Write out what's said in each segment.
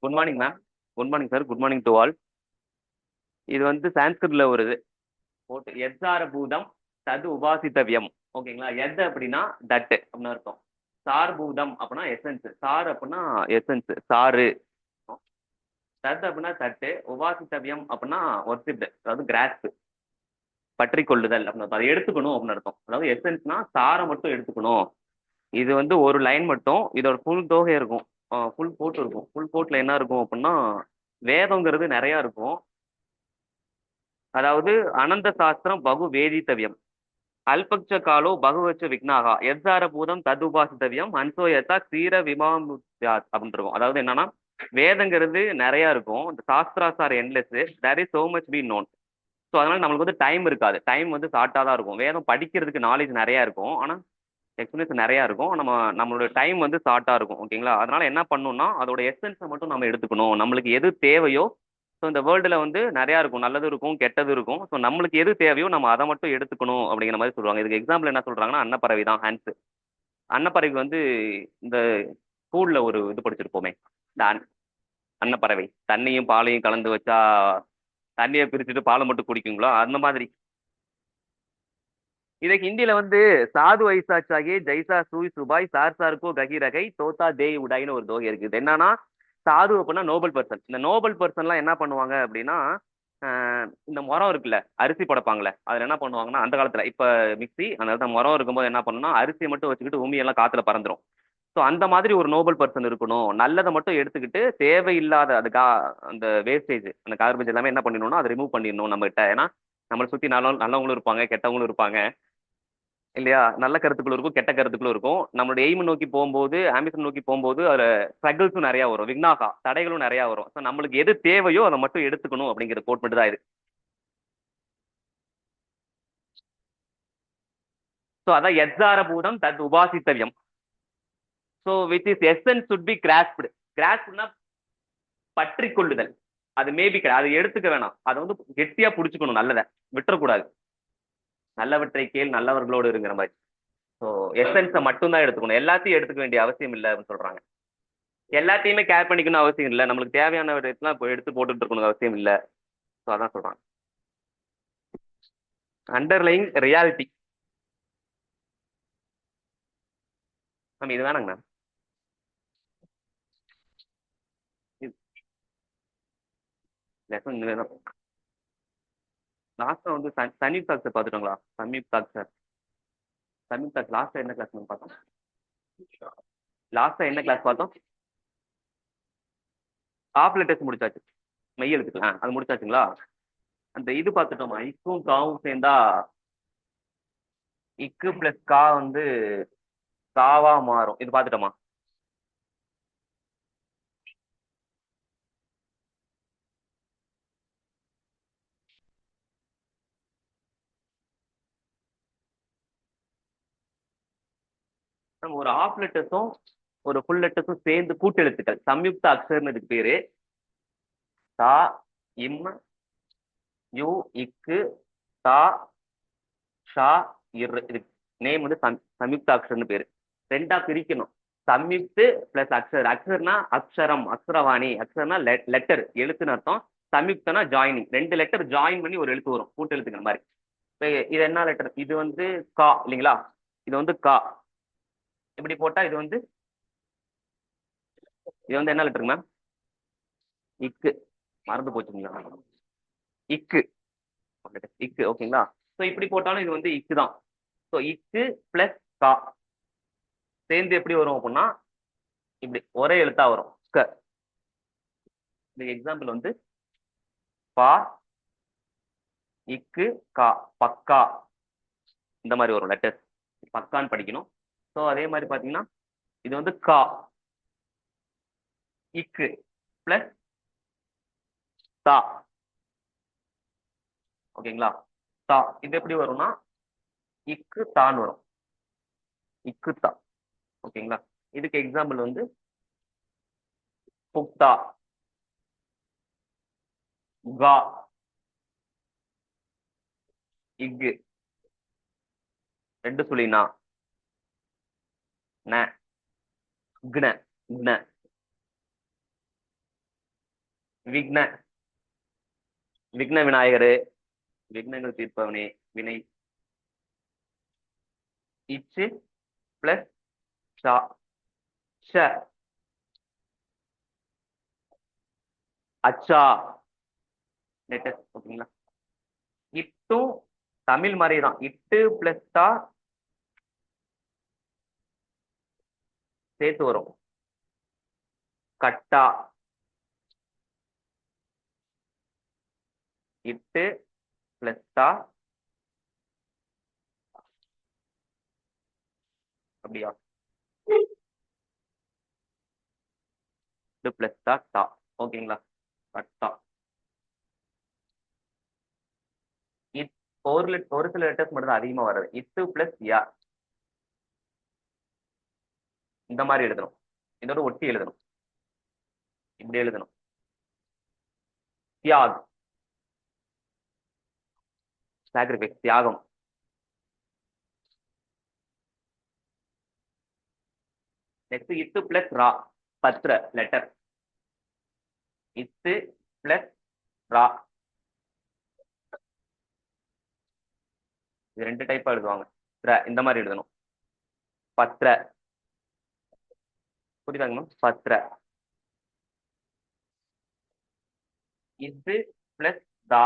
Good morning ma'am. Good morning sir. Good morning to all. இது வந்து சான்ஸ்கிரிட்ல ஒரு இது போட்டு எஸ்ஆர பூதம் தது உபாசித்தவியம். ஓகேங்களா? எது அப்படின்னா தட் அப்படின்னு அர்த்தம். சார் பூதம் அப்படின்னா எசன்ஸ். சார் அப்படின்னா எசன்ஸ் சாறு. தத் அப்படின்னா தட்டு. உபாசித்தவியம் அப்படின்னா ஒர்சிப்ட், அதாவது கிராஸ்ப், பற்றி கொள்ளுதல் அப்படின்னு அர்த்தம். அதை எடுத்துக்கணும் அப்படின்னு அர்த்தம். அதாவது எசன்ஸ்னா சாரை மட்டும் எடுத்துக்கணும். இது வந்து ஒரு லைன் மட்டும். இதோட ஃபுல் தொகை இருக்கும். ஃபுல் கோட் இருக்கும். ஃபுல் கோட்ல என்ன இருக்கும் அப்படின்னா வேதங்கிறது நிறைய இருக்கும். அதாவது அனந்த சாஸ்திரம் பகு வேதித்தவியம், அல்பக்ஷ காலோ பகுவச்ச விக்னாகா, எத்தார பூதம் ததுபாசித்தவியம் அன்சோ யதா க்ஷீர விமாமுத்யாத் அப்படின்னு இருக்கும். அதாவது என்னன்னா வேதங்கிறது நிறைய இருக்கும். இந்த shastras are endless. There is so much to be. So அதனால நம்மளுக்கு வந்து டைம் இருக்காது. டைம் வந்து ஷார்ட்டாக தான் இருக்கும். வேதம் படிக்கிறதுக்கு நாலேஜ் நிறையா இருக்கும். ஆனால் எக்ஸ்பீரியன்ஸ் நிறையா இருக்கும். நம்மளோட டைம் வந்து ஷார்ட்டாக இருக்கும். ஓகேங்களா? அதனால என்ன பண்ணணும்னா அதோட எசன்ஸை மட்டும் நம்ம எடுத்துக்கணும். நம்மளுக்கு எது தேவையோ. ஸோ இந்த வேர்ல்டில் வந்து நிறையா இருக்கும். நல்லது இருக்கும், கெட்டது இருக்கும். ஸோ நம்மளுக்கு எது தேவையோ நம்ம அதை மட்டும் எடுத்துக்கணும் அப்படிங்கிற மாதிரி சொல்லுவாங்க. இதுக்கு எக்ஸாம்பிள் என்ன சொல்றாங்கன்னா அன்னப்பறவை தான் ஹேண்ட்ஸ். அன்னப்பறவைக்கு வந்து இந்த ஸ்கூல்ல ஒரு இது படிச்சிருப்போமே, இந்த அன்னப்பறவை தண்ணியும் பாலையும் கலந்து வச்சா தண்ணியை பிரிச்சுட்டு பாலை மட்டும் குடிக்குங்களோ அந்த மாதிரி. இதுக்கு ஹிந்தியில வந்து சாது ஐசா சாகே ஜெய்சா சூய் சுபாய் சார் சாருக்கோ ககி ரகை தோத்தா தேய் உடாய்னு ஒரு தோகை இருக்குது. இது என்னன்னா சாது அப்படின்னா நோபல் பர்சன். இந்த நோபல் பர்சன்லாம் என்ன பண்ணுவாங்க அப்படின்னா இந்த முறம் இருக்குல்ல, அரிசி படைப்பாங்கல்ல, அதுல என்ன பண்ணுவாங்கன்னா அந்த காலத்துல இப்ப மிக்சி அந்த இடத்துல முறம் இருக்கும்போது என்ன பண்ணணும்னா அரிசியை மட்டும் வச்சுக்கிட்டு எல்லாம் காத்துல பறந்துரும். ஸோ அந்த மாதிரி ஒரு நோபல் பர்சன் இருக்கணும். நல்லதை மட்டும் எடுத்துக்கிட்டு தேவையில்லாத அந்த வேஸ்டேஜ், அந்த கார்பேஜ் எல்லாமே என்ன பண்ணிடணும்னா அதை ரிமூவ் பண்ணிடணும் நம்ம கிட்ட. ஏன்னா நம்மளை சுத்தி நல்லவங்களும் இருப்பாங்க, கெட்டவங்களும் இருப்பாங்க இல்லையா? நல்ல கருத்துக்களும் இருக்கும், கெட்ட கருத்துக்களும் இருக்கும். நம்மளோட எய்ம் நோக்கி போகும்போது, ஆம்பிஷன் நோக்கி போகும்போது அதுல ஸ்ட்ரகிள்ஸும் நிறைய வரும், விக்னாகா தடைகளும் நிறைய வரும். ஸோ நம்மளுக்கு எது தேவையோ அதை மட்டும் எடுத்துக்கணும் அப்படிங்கிற கோட் மட்டும் தான் இது. ஸோ அதான் எத்தார பூதம் தத் உபாசித்தவியம். So which is essence should be grasped. கிராஸ்ப்னா பற்றி கொள்ளுதல். அது மேபி அதை எடுத்துக்க வேணாம். அதை வந்து கெட்டியா புடிச்சுக்கணும். நல்லதை விட்டுறக்கூடாது. நல்லவற்றை கேள் நல்லவர்களோடு இருக்கிற மாதிரி. ஸோ எசன்ஸை மட்டும் தான் எடுத்துக்கணும். எல்லாத்தையும் எடுத்துக்க வேண்டிய அவசியம் இல்லை அப்படின்னு சொல்றாங்க. எல்லாத்தையுமே கேர் பண்ணிக்கணும் அவசியம் இல்லை. நம்மளுக்கு தேவையான இடத்துல இப்போ எடுத்து போட்டுட்டு இருக்கணும் அவசியம் இல்லை. ஸோ அதான் சொல்றாங்க. Underlying reality. மேம் இது வேணாங்க மேம். லெசன் வேணும். லாஸ்டா வந்து சமீப் தாக் சார் பார்த்துட்டோங்களா? சமீப் தாக் சார். சமீப் தாக் லாஸ்டா என்ன கிளாஸ் மேம் பார்த்தோம்? லாஸ்டா என்ன கிளாஸ் பார்த்தோம்? ஆஃப் லெட்டர்ஸ் முடிச்சாச்சு. மெய் எழுத்துக்கலாம் அது முடிச்சாச்சுங்களா? அந்த இது பார்த்துட்டோமா? இக்கும் காவும் சேர்ந்தா இக்கு பிளஸ் கா வந்து காவா மாறும். இது பார்த்துட்டோமா? நம்ம ஒரு ஆஃப் லெட்டர்ஸும் ஒரு ஃபுல் லெட்டர்ஸும் சேர்ந்து கூட்டெழுத்துக்கள் சம்யுக்த அக்ஷர்னு இதுக்கு பேரு. தா, இம், யூ, இக்கு, தா, ஷா, இர். இதுக்கு நேம் வந்து சம்யுக்த அக்ஷர்னு பேரு. ரெண்டா பிரிக்கணும். சம்யுக்து பிளஸ் அக்ஷர். அக்ஷர்னா அக்ஷரம், அக்ஷரவாணி. அக்ஷர்னா லெட்டர், எழுத்துன்னு அர்த்தம். சம்யுக்தனா ஜாயினிங். ரெண்டு லெட்டர் ஜாயின் பண்ணி ஒரு எழுத்து வரும், கூட்டு எழுத்துக்கிற மாதிரி. இப்போ இது என்ன லெட்டர்? இது வந்து கா இல்லைங்களா? இது வந்து கா. இப்படி போட்டா இது வந்து என்ன லெட்டருங்க மேம்? இக்கு. மறந்து போச்சுங்களா? இக்கு. இக்கு ஓகேங்களா? ஸோ இப்படி போட்டாலும் இது வந்து இக்கு தான். ஸோ இக்கு பிளஸ் கா சேர்ந்து எப்படி வரும் அப்படின்னா இப்படி ஒரே எழுத்தா வரும். க. இதுக்கு எக்ஸாம்பிள் வந்து பா, இக்கு, கா, பக்கா. இந்த மாதிரி வரும் லெட்டர்ஸ். பக்கான்னு படிக்கணும். ஸோ அதே மாதிரி பார்த்தீங்கன்னா இது வந்து கா, இக்கு பிளஸ் தா. ஓகேங்களா? தா இது எப்படி வரும்னா இக்கு தான் வரும். இக்கு தா. ஓகேங்களா? இதுக்கு எக்ஸாம்பிள் வந்து புக்தா, கா, இக்கு, ரெண்டு சுழினா, ந, க்ன, க்ன. விக்ன விக்ன விநாயகரு, விக்னங்கள் தீர்ப்பவனே, வினை. இச்சு பிளஸ் ஷா, ஷ, அச்சா. லேட்டஸ்ட் ஓகேங்களா. இட்டும் தமிழ் மாதிரி தான். இட்டு பிளஸ் டா சேர்த்து வரும். கட்டா. இட்டு பிளஸ் டா. அப்படியா? இட்டு பிளஸ் டா டா. ஓகேங்களா. கட்டா. ஒரு சில லெட்டர்ஸ் மட்டும் தான் அதிகமா வர்றது. இட்டு பிளஸ் யா. இந்த மாதிரி எழுதணும். இதோட ஒட்டி எழுதணும். இப்படி எழுதணும். தியாக், சாக்ரிஃபைஸ், தியாகம். நெக்ஸ்ட் இட்டு பிளஸ் ரா, பத்ர லெட்டர். இட்டு பிளஸ் ரா. இது ரெண்டு டைப்பா எழுதுவாங்க. இந்த மாதிரி எழுதணும். பத்ர. புரியுதாங்க மேம்? பத்ர. இது பிளஸ் தா.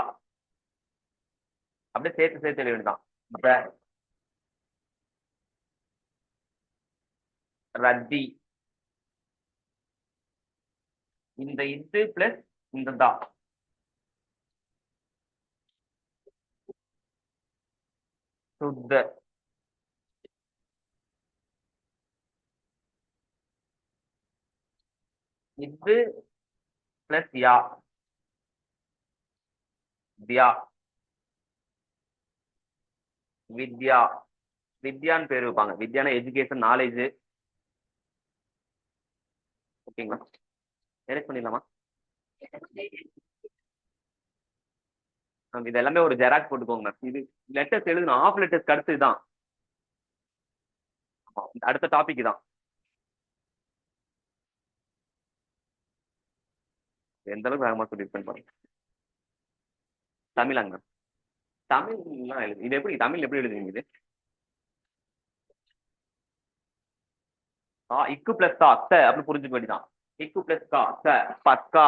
அப்படியே சேர்த்து சேர்த்து எழுத வேண்டியதான். ரத்தி. இந்த இது பிளஸ் இந்த தா. சுத்த. இது பிளஸ் யா, தியா. வித்யா. வித்யான்னு பேர் வைப்பாங்க. வித்யானா எஜுகேஷன், நாலேஜ். ஓகேங்களா. எரேஸ் பண்ணிடலாமா? இது எல்லாமே ஒரு ஜெராக்ஸ் போட்டுக்கோங்க மேம். இது லெட்டர்ஸ் எழுதணும். ஆஃப் லெட்டர்ஸ்க்கு அடுத்து தான். அடுத்த டாபிக் தான். எந்த அளவுக்கு வேகமா சொல்லி பாருங்க. தமிழாங்க மேம். தமிழ்லாம் எழுது. இது எப்படி தமிழ் எப்படி எழுதுவீங்க இது? இக்கு பிளஸ் கா ச அப்படி புரிஞ்சுக்க வேண்டியதான். இக்கு பிளஸ் கா ச, பக்கா.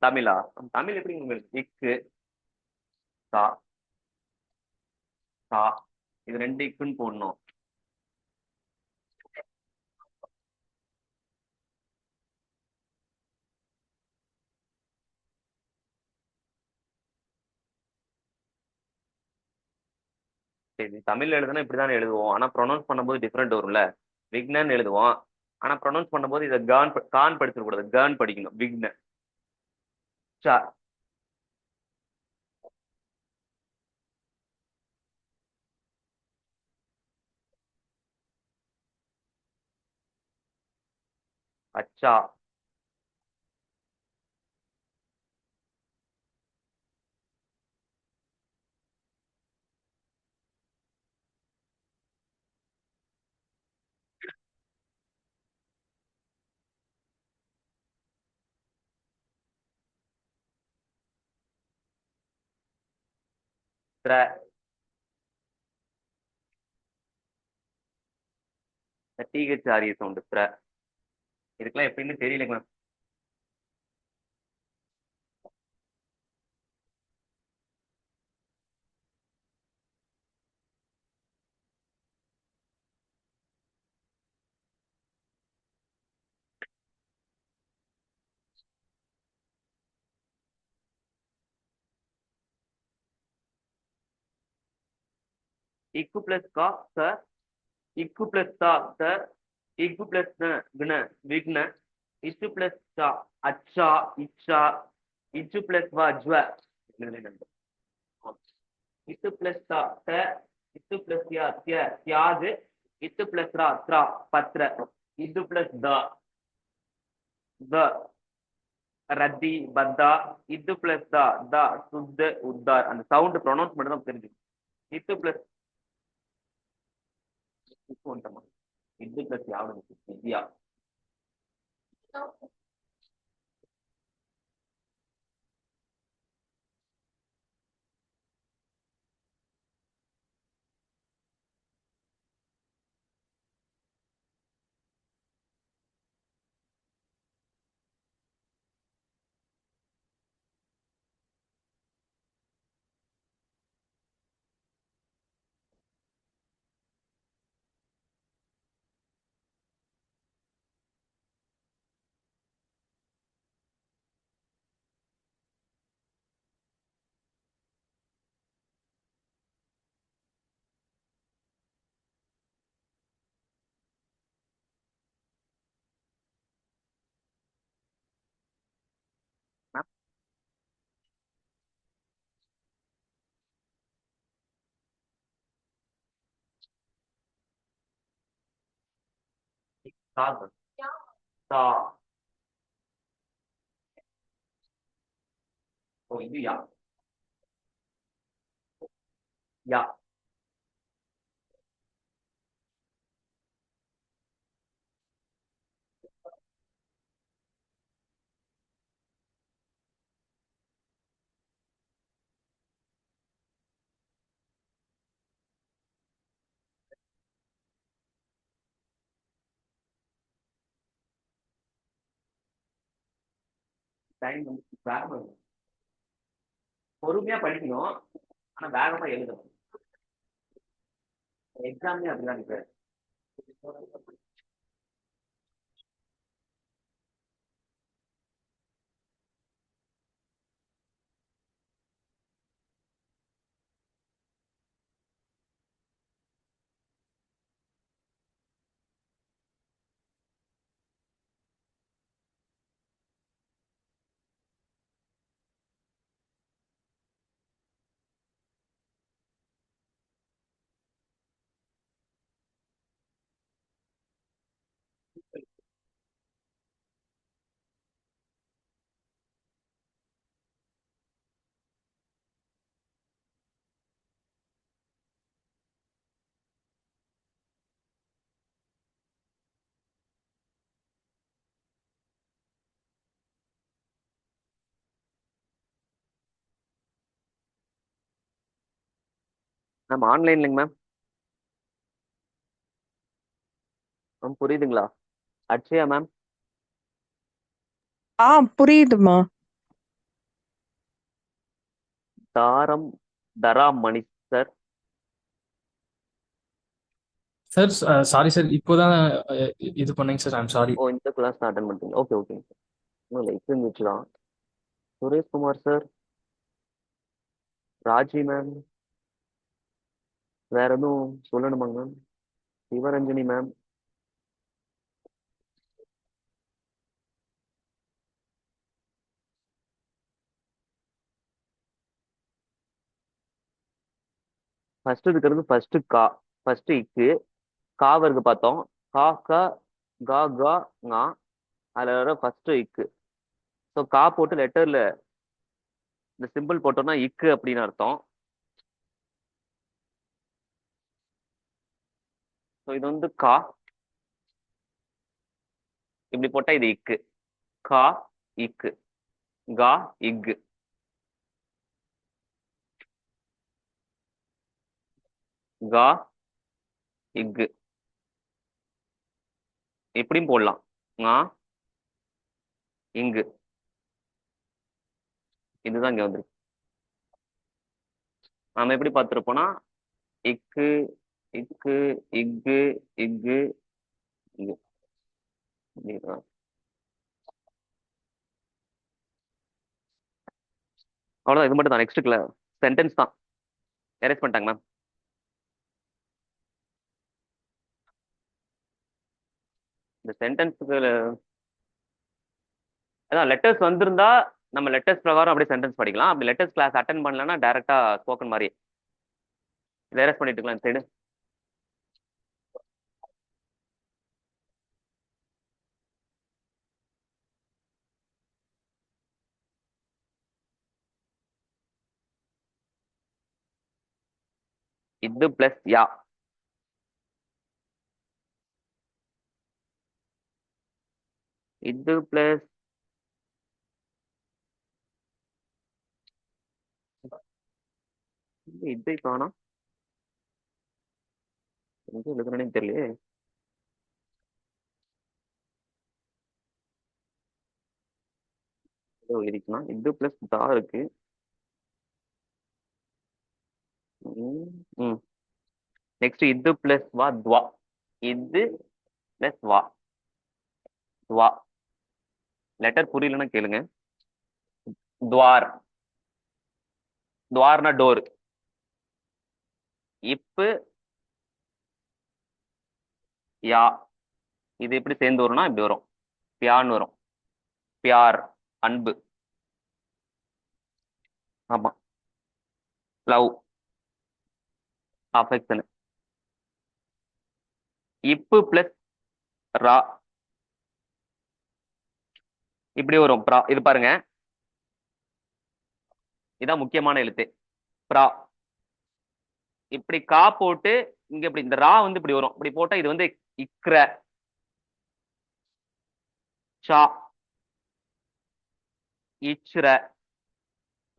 தமிழா? தமிழ் எப்படி உங்களுக்கு? இக்கு கா கா. இது ரெண்டு இக்குன்னு போடணும். சரி, தமிழ்ல எழுதுனா இப்படிதான் எழுதுவோம். ஆனா ப்ரொனவுன்ஸ் பண்ணும்போது டிஃப்ரெண்ட் வரும்ல. விக்னன் எழுதுவோம். ஆனா ப்ரொனவுன்ஸ் பண்ணும்போது இதை கான் படிச்சிடக்கூடாது. கேர்ன் படிக்கணும். விக்ன. ச. அச்சா. திர. டிஹெச் ஆரிய சவுண்டு திர. இதுக்கெல்லாம் எப்படின்னு தெரியல. இக்கு பிளஸ் கா ச, இக்கு பிளஸ் தா ச, இக்கு பிளஸ் ந வின விக்ன. இச்சு பிளஸ் சா அச்சா, இச்சா. இச்சு பிளஸ் வா ஜ்வ. இத்து பிளஸ் தா த, இத்து பிளஸ் யா திய தியாது. இத்து பிளஸ் ரா த்ரா பத்ர. இது பிளஸ் த த ரத்தி பத்தா. இது பிளஸ் தா த சுத்த உத்தார். அந்த சவுண்ட் ப்ரொனவுன்ஸ் மட்டும் தான் தெரிஞ்சு. இத்து பிளஸ் இது பிளஸ் யாவது வித்யா. தாக. தா. ஓ இது யா. யா. டைம் வந்து வேகம். பொறுமையா படிக்கணும். ஆனா வேகமா எழுதணும். எக்ஸாம்லயே அப்படிதான் இருக்கு. Ma'am ஆன்லைன்லங்க ma'am. மேம் புரியுதுங்களா? அட்சயா மேம். புரியுதுமா. தாரம். தரா மணி சார். சார் சாரி சார், இப்போதான் இது பண்ணீங்க சார். I'm sorry. ஓ இந்த கிளாஸ் தான் அட்டன் பண்ணுறீங்க. ஓகே ஓகேங்க சார். இன்னும் லைஃப் இருந்துச்சு தான். சுரேஷ்குமார் சார். ராஜி மேம். வேற எதுவும் சொல்லணுமாங்க மேம்? சிவரஞ்சனி மேம். ஃபர்ஸ்ட் இருக்கிறது ஃபர்ஸ்ட் கா. ஃபர்ஸ்ட் இக்கு. காவருக்கு பார்த்தோம். கா கா. கா கா. ngா. அதில் வர ஃபர்ஸ்ட் இக்கு. ஸோ கா போட்டு லெட்டர்ல இந்த சிம்பிள் போட்டோம்னா இக்கு அப்படின்னு அர்த்தம். ஸோ இது வந்து கா. இப்படி போட்டா இது இக்கு. கா. இக்கு. கா. இக்கு. கா. இக்கு. எப்படியும் போடலாம். ngா. இங்கு. இதுதான் இங்க வந்துருக்கு. நாம எப்படி பார்த்துருப்போம்னா இக்கு. இக்கு. இக்கு. இக்கு. இங்கு. இப்படிதான். அவ்வளோதான். இது மட்டும் தான். நெக்ஸ்ட்டுக்குல சென்டென்ஸ் தான். எரேஸ் பண்ணிட்டாங்க மேம். இந்த சென்டென்ஸுக்கு அதான் லெட்டர்ஸ் வந்திருந்தா நம்ம லெட்டர்ஸ் பிரகாரம் அப்படியே சென்டென்ஸ் படிக்கலாம். அப்படி லெட்டர்ஸ் கிளாஸ் அட்டன் பண்ணலன்னா டேரக்டா ஸ்போக்கன் மாதிரி இதை எரேஸ் பண்ணிட்டு இருக்கலாம் இந்த சைடு. இது பிளஸ் யா. இது பிளஸ் இது காணும். எங்க எழுதுறேன்னு தெரியலையே. ஏதோ எழுதிக்கலாம். இது பிளஸ் தா இருக்கு. நெக்ஸ்ட் இது பிளஸ் வா துவா. இது பிளஸ் வா. துவா. லெட்டர் புரியலன்னா கேளுங்க. துவார். துவார்னா டோர். இப்பு. யா. இது எப்படி சேர்ந்து வரும்னா இப்படி வரும். பியான்னு வரும். பியார். அன்பு. ஆமா. லவ். அஃபெக்ஷன். இப்பு பிளஸ் ரா. இப்படி வரும் பிரா. இது பாருங்க, இதான் முக்கியமான எழுத்து பிரா. இப்படி கா போட்டு இங்க இப்படி இந்த ரா வந்து இப்படி வரும். இப்படி போட்டா இது வந்து இக்ர, சா, இச்ர,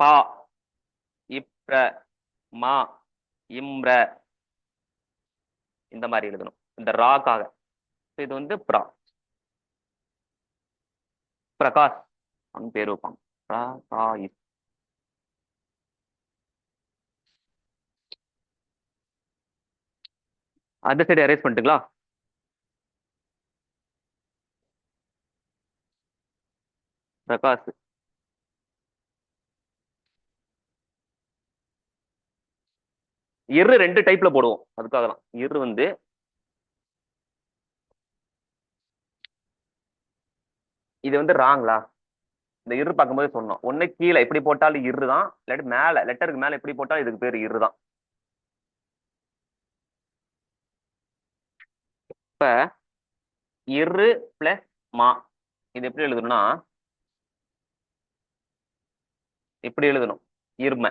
பா, இப்ர, மா, இம்ர, இந்த மாதிரி எழுதணும் இந்த ராக்காக. இது வந்து பிரா. பிரகாஷ் அவங்க பேர் வைப்பாங்க. பிரகாஷ். அந்த சைடு அரேஞ்ச் பண்ணிட்டுங்களா? பிரகாஷ். இரு ரெண்டு டைப்ல போடுவோம், அதுக்காக தான் இரு வந்து இது வந்து ராங்களா. இந்த இரு பார்க்கும்போது சொன்னோம், ஒண்ணு கீழே இப்படி போட்டாலும் இரு தான், இல்லாட்டி மேல லெட்டருக்கு மேல எப்படி போட்டாலும் இதுக்கு பேர் இரு தான். இப்ப இரு பிளஸ் மா, இது எப்படி எழுதணும்னா இப்படி எழுதணும், இரும.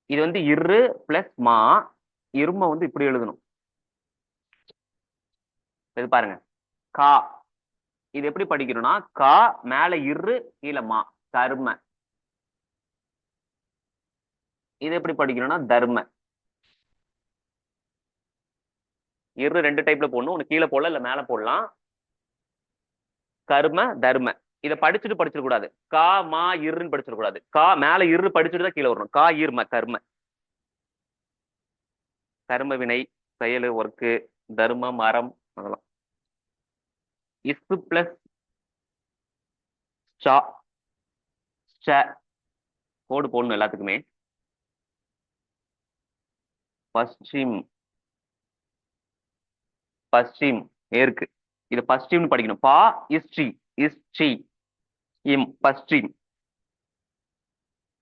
இது வந்து இரு பிளஸ் மா, இரும வந்து இப்படி எழுதணும். இது பாருங்க, கா. இது எப்படி படிக்கணும்னா கா மேல இரு கீழே மா, கர்ம. இது எப்படி படிக்கணும்னா தர்ம. இரு ரெண்டு டைப்ல போடணும், ஒண்ணு கீழே போடலாம் இல்ல மேல போடலாம். கர்ம தர்ம. இதை படிச்சுட்டு கூடாது, கா மா இருன்னு படிச்சிட கூடாது. கா மேல இரு படிச்சுட்டு தான் கீழே வரணும். கா ஈர்ம கர்ம. கர்ம வினை, செயலு, ஒர்க்கு, தர்மம், அறம், அதெல்லாம். இஸ் பிளஸ் சா, ச, கோடு போடணும் எல்லாத்துக்குமே. பஸ்டிம், பஸ்டிம் மேற்கு. இது பஸ்டிம்னு படிக்கணும். பா இஸ்டி, இஸ்டி, இம் பஸ்டிம்.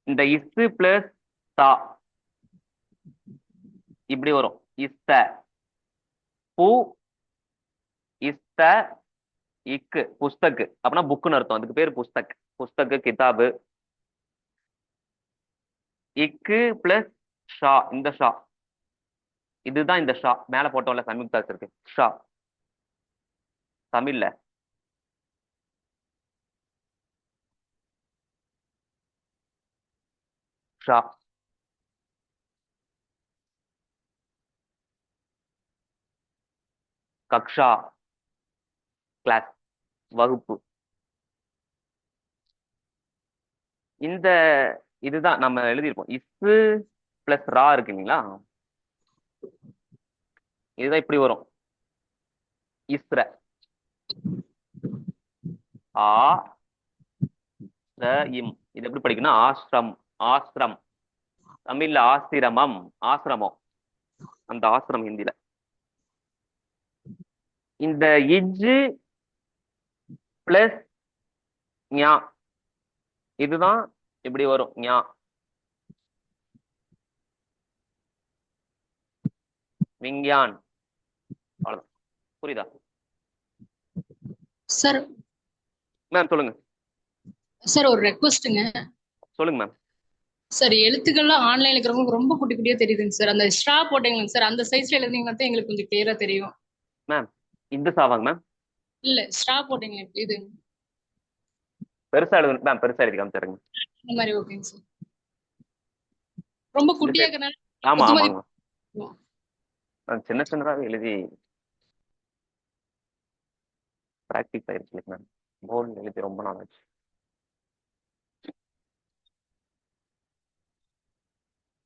இந்த இஸ் பிளஸ் தா இப்படி வரும், இஸ்த. பூ, இஸ்த, இக்கு, புஸ்தக்கு. அப்படின்னா புக்குன்னு அர்த்தம், அதுக்கு பேர் புஸ்தக். புஸ்தக்கு, கிதாபு. இக்கு பிளஸ் ஷா, இந்த ஷா, இதுதான் இந்த ஷா மேல போட்டோம்ல சம்யுக்தா இருக்கு ஷா தமிழ்ல. ஷா. கக்ஷா, கிளாஸ், வகுப்பு. இந்த இதுதான் நம்ம எழுதியிருப்போம். இஸ் பிளஸ் ரா இருக்கு இல்லைங்களா, இதுதான் இப்படி வரும். இஸ்ர, ஆ ர இம். இது எப்படி படிக்கணும், ஆஸ்ரம், ஆஸ்ரம். தமிழ்ல ஆசிரமம், ஆசிரமம், அந்த ஆசிரம் ஹிந்தில. இந்த இஜ்ஜு பிளஸ் ஞா, இதுதான் இப்படி வரும் ஞா. விஞ்ஞான். அவ்வளவுதான். புரியுதா சார்? மேம் சொல்லுங்க. சார் ஒரு ரெக்வஸ்ட்டுங்க. சொல்லுங்க மேம். சார் எழுத்துக்கள்லாம் ஆன்லைன்ல இருக்கிறவங்களுக்கு ரொம்ப குட்டி குட்டியா தெரியுதுங்க சார். அந்த ஸ்ட்ரா போட்டீங்களா சார், அந்த சைஸ்ல எழுதிங்கன்னா தான் எங்களுக்கு கொஞ்சம் கிளியரா தெரியும். மேம் இந்த சாவாங்க மேம். இல்ல ஸ்ட்ரா போட்டீங்க இது பெருசா எழுதணும் மேம், பெருசா எழுதி காமிச்சிருங்க. இந்த மாதிரி ஓகேங்க சார். ரொம்ப குட்டியா இருக்கனால ஆமா குத்துமதி. ஆமாங்க மேம், சின்ன சின்னதாக எழுதி ப்ராக்டிஸ் ஆயிருச்சு மேம். போர்டு எழுதி ரொம்ப நாள் ஆச்சு.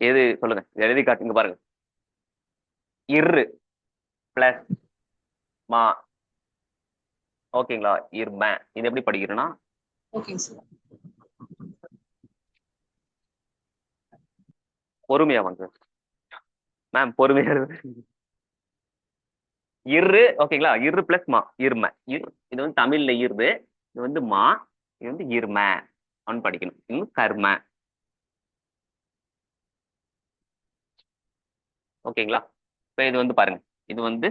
எது சொல்லுங்க, எழுதி காட்டுங்க பாருங்க. இரு பிளஸ் மா, ஓகேங்களா, இரும. இது எப்படி படிக்கிறேன்னா ஓகேங்க சார். பொறுமையா வாங்க மேம், பொறுமையா இரு, ஓகேங்களா, இரு பிளஸ் மா, இரும. இது வந்து தமிழ்ல இரு, இது வந்து மா, இது வந்து இரும அவன் படிக்கணும். இன்னும் கர்ம. ஓகேங்களா. இப்ப இது வந்து பாருங்க, இது வந்து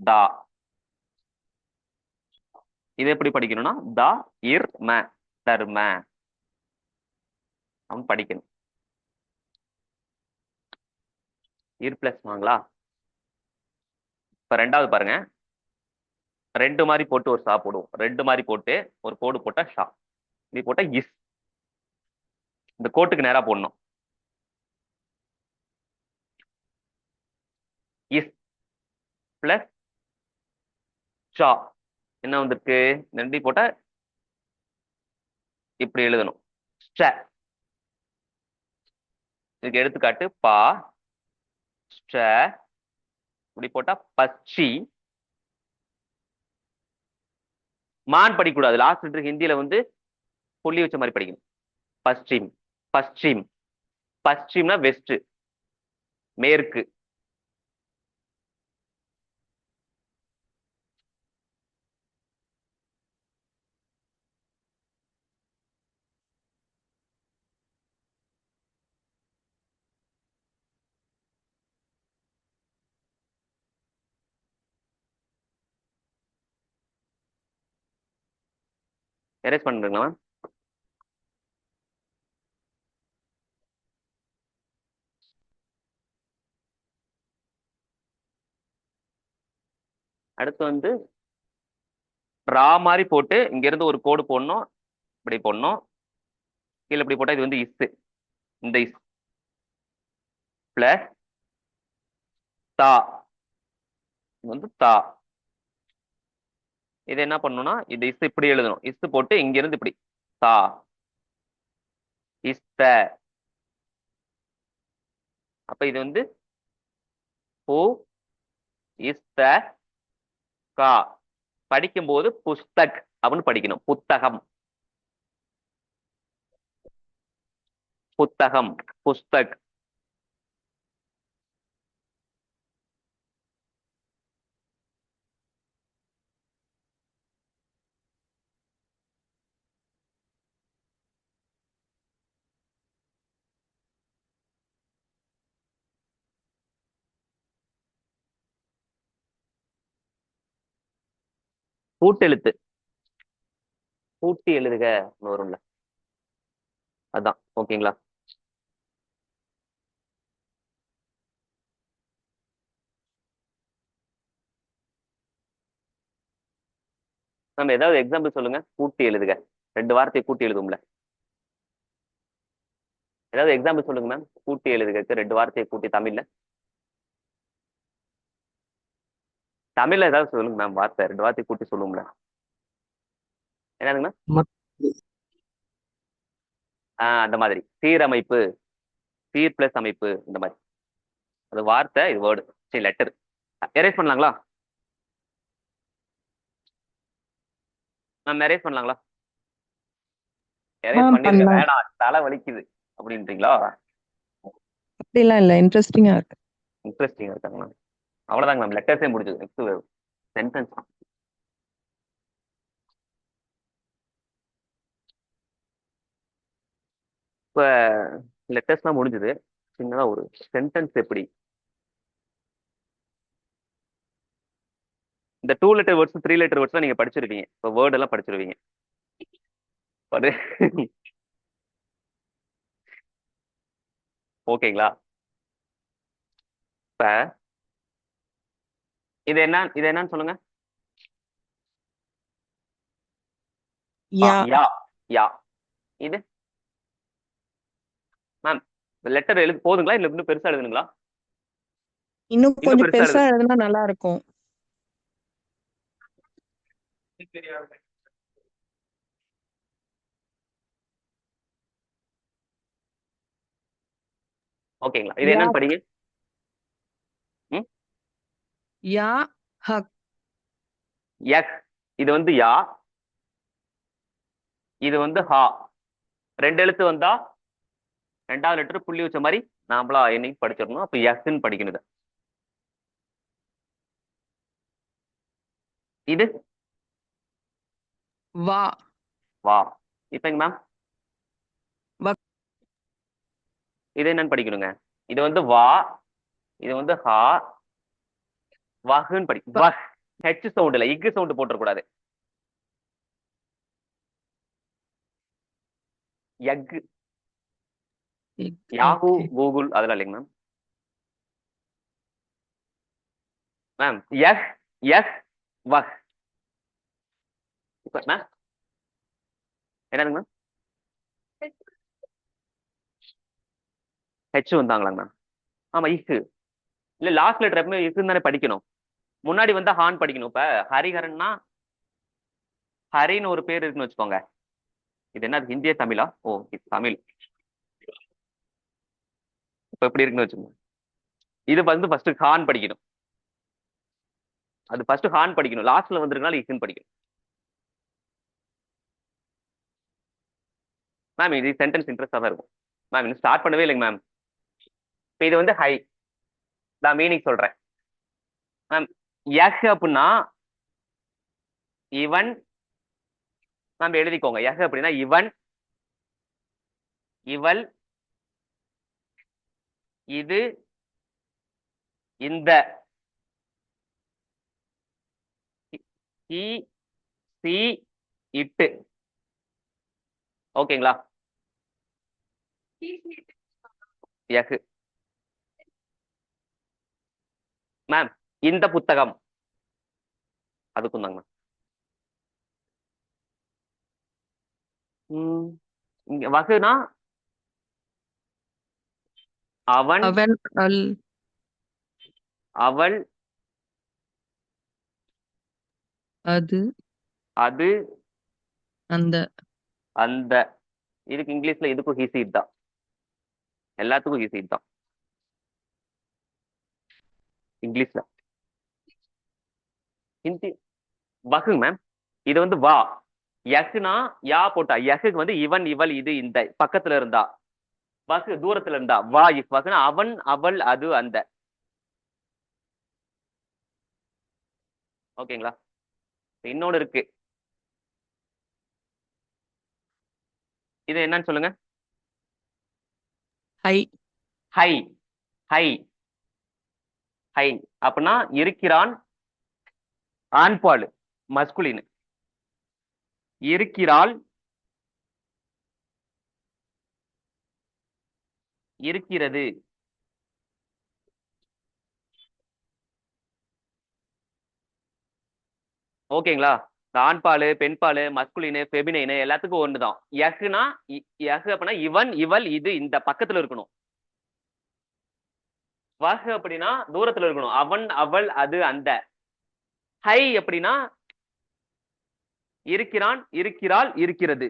தா, இது எப்படி படிக்கணும்னா த இர் ம தர்ம அவன் படிக்கணும். இர் பிளஸ் வாங்களா. இப்ப ரெண்டாவது பாருங்க, ரெண்டு மாதிரி போட்டு ஒரு ஷா போடுவோம். ரெண்டு மாதிரி போட்டு ஒரு கோடு போட்டா ஷா, இப்படி போட்டா இஸ். இந்த கோட்டுக்கு நேரா போடணும். இஸ் பிளஸ் ஷா என்ன வந்திருக்கு, ரெண்டி போட்டா இப்படி எழுதணும். ஸ்ட. இதுக்கு எடுத்துக்காட்டு பா ஸ்ட, இப்படி போட்டா பச்சி. மான் படிக்கக்கூடாது, லாஸ்ட் லெட்டர் ஹிந்தியில வந்து புள்ளி வச்ச மாதிரி படிக்கணும். பஸ்டிம் பஸ்டிம். பஸ்டிம்னா வெஸ்ட், மேற்கு. எரேஸ் பண்ணுங்களா. அடுத்து வந்து ரா மாதிரி போட்டு இங்க இருந்து ஒரு கோடு போடணும், இப்படி போடணும். கீழே இப்படி போட்டா இது வந்து இஸ். இந்த இஸ் பிளஸ் தா, இது வந்து தா. இது என்ன பண்ணணும்னா இது இஸ் இப்படி எழுதணும். இஸ் போட்டு இங்க இருந்து இப்படி தா இஸ்த. அப்ப இது வந்து பூ இஸ்த கா. படிக்கும்போது புஸ்தக் அப்படின்னு படிக்கணும். புத்தகம் புத்தகம் புஸ்தக். கூட்டெழுத்து கூட்டி எழுதுக வரும்ல, அதான். ஓகேங்களா. நம்ம ஏதாவது எக்ஸாம்பிள் சொல்லுங்க. கூட்டி எழுதுக, ரெண்டு வார்த்தையை கூட்டி எழுதும்ல. ஏதாவது எக்ஸாம்பிள் சொல்லுங்க மேம். கூட்டி எழுதுக ரெண்டு வார்த்தையை கூட்டி தமிழ்ல. தமிழ்ல ஏதாவது சொல்லுங்க மேம், வார்த்தை ரெண்டு வார்த்தையை கூட்டி சொல்லுவோம்ல. என்னதுங்க மேம். அந்த மாதிரி சீரமைப்பு, சீர் பிளஸ் அமைப்பு, இந்த மாதிரி. அது வார்த்தை, இது வேர்டு, சரி லெட்டர். எரேஸ் பண்ணலாங்களா மேம், எரேஸ் பண்ணலாங்களா. எரேஸ் பண்ணிருங்க, பண்ணலாம். வேணாம் தலை வலிக்குது அப்படின்றீங்களா. அப்படிலாம் இல்ல, இன்ட்ரெஸ்டிங்கா இருக்கு. இன்ட்ரெஸ்டிங்கா இருக்காங்க மேம். அவ்வளவுதாங்க மேம், லெட்டர்ஸே முடிஞ்சது. Next sentence. இப்ப லெட்டர்ஸ்லாம் முடிஞ்சது. சின்னதா ஒரு சென்டென்ஸ் எப்படி, இந்த 2 லெட்டர் வேர்ட்ஸ் 3 லெட்டர் வேர்ட்ஸ் நீங்க படிச்சிருவீங்க. இப்போ வேர்ட் எல்லாம் படிச்சிருவீங்க. ஓகேங்களா. இப்ப இது என்ன, இது என்னன்னு சொல்லுங்க. யா, யா யா. இது மேம் லெட்டர் எழுது போதுங்களா, இல்ல இன்னும் பெருசா எழுதுனுங்களா. இன்னும் கொஞ்சம் பெருசா பெருசா எழுதுனா நல்லா இருக்கும். ஓகேங்களா. இது என்னன்னு படிங்க. யா ஹக். யக், இது வந்து யா, இது வந்து ஹா. ரெண்டு எழுத்து வந்தா ரெண்டாவது லெட்டர் புள்ளி வச்ச மாதிரி நாமளா என்னைக்கு படிச்சிடணும். அப்ப யஸ்ன்னு படிக்கணும் இதை. இது வா. வா. இப்பங்க மேம் வக். இது என்னன்னு படிக்கணுங்க. இது வந்து வா, இது வந்து ஹா. வஹ்ன்னு படிக்கும். வஹ் ஹெச் சவுண்ட் இல்ல, இக்கு சவுண்ட் போட்டுற கூடாது. Egg, egg. Yahoo, okay. Google அதெல்லாம் இல்லைங்க மேம். மேம் எஹ், எஹ், வஹ். இப்ப மேம் என்னதுங்க மேம்? H வந்தாங்களாங்க ma'am? ஆமா இக்கு. இல்ல லாஸ்ட் லெட்டர் எப்பவுமே இக்குன்னு தானே படிக்கணும். முன்னாடி வந்தா ஹான் படிக்கணும். இப்ப ஹரிஹரன்னா ஹரின்னு ஒரு பேர் இருக்குன்னு வச்சுக்கோங்க. இது என்ன ஹிந்தியா தமிழா? ஓ இது தமிழ். இப்ப எப்படி இருக்குன்னு வச்சுக்கோங்க. இது வந்து ஃபர்ஸ்ட் ஹான் படிக்கணும். அது ஃபர்ஸ்ட் ஹான் படிக்கணும். லாஸ்ட்ல வந்திருக்கனால இக்குன்னு படிக்கணும். மேம் இது சென்டென்ஸ் இன்ட்ரெஸ்டா தான் இருக்கும். மேம் இன்னும் ஸ்டார்ட் பண்ணவே இல்லைங்க மேம். இப்போ இது வந்து ஹை. நான் மீனிங் சொல்றேன் மேம். யஹ் அப்படின்னா இவன். மேம் எழுதிக்கோங்க. யஹ் அப்படின்னா இவன், இவள், இது, இந்த. ஹி, சி, இட்டு. ஓகேங்களா? யஹ். மேம் இந்த புத்தகம் அதுக்கும் தாங்க மேம். இங்க வகுனா அவன், அவன், அல், அவள், அது, அது, அந்த. அந்த. இதுக்கு இங்கிலீஷ்ல இதுக்கும் ஹீசீட் தான். எல்லாத்துக்கும் ஹீசீட் தான் இங்கிலீஷ்ல. ஹிந்தி வகுங்க மேம். இது வந்து வா. யஹ்னா யா போட்டா யஹுக்கு வந்து இவன், இவள், இது, இந்த பக்கத்துல இருந்தா. வகு தூரத்துல இருந்தா வா. இஃப் வகுனா அவன், அவள், அது, அந்த. ஓகேங்களா? இன்னொன்னு இருக்கு. இது என்னன்னு சொல்லுங்க. ஹை. ஹை, ஹை, ஹை அப்படின்னா இருக்கிறான். ஆண்பால் மஸ்குலின். இருக்கிறாள், இருக்கிறது. ஓகேங்களா? இந்த ஆண்பாலு, பெண்பாலு, மஸ்குலினு, ஃபெமினைனு எல்லாத்துக்கும் ஒண்ணுதான். யஹ்னா யஹ் அப்படின்னா இவன், இவள், இது, இந்த பக்கத்துல இருக்கணும். வஹ் அப்படின்னா தூரத்துல இருக்கணும். அவன், அவள், அது, அந்த. ஹை அப்படின்னா இருக்கிறான், இருக்கிறாள், இருக்கிறது.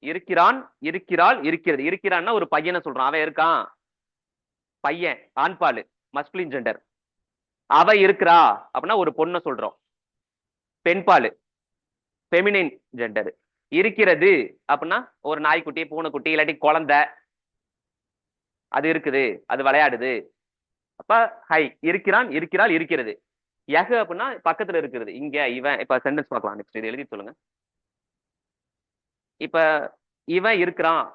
இருக்கிறான், இருக்கிறாள், இருக்கிறது. இருக்கிறான்னா ஒரு பையனை சொல்றான். அவன் இருக்கான். பையன் ஆண்பாலு மஸ்குலின் ஜெண்டர். அவ இருக்கிறா அப்படின்னா ஒரு பொண்ணை சொல்றோம். பெண்பாலு ஃபெமினின் ஜெண்டர். இருக்கிறது அப்படின்னா ஒரு நாய்க்குட்டி, பூனைக்குட்டி, இல்லாட்டி குழந்தை. அது இருக்குது, அது விளையாடுது. அப்ப ஹை இருக்கிறான், இருக்கிறாள், இருக்கிறது. யஹ் அப்படின்னா பக்கத்துல இருக்கிறது. இங்க இவன். இப்ப சென்டென்ஸ் பார்க்கலாம். நெக்ஸ்ட் இது எழுதி சொல்லுங்க. இப்ப இவன் இருக்கிறான்.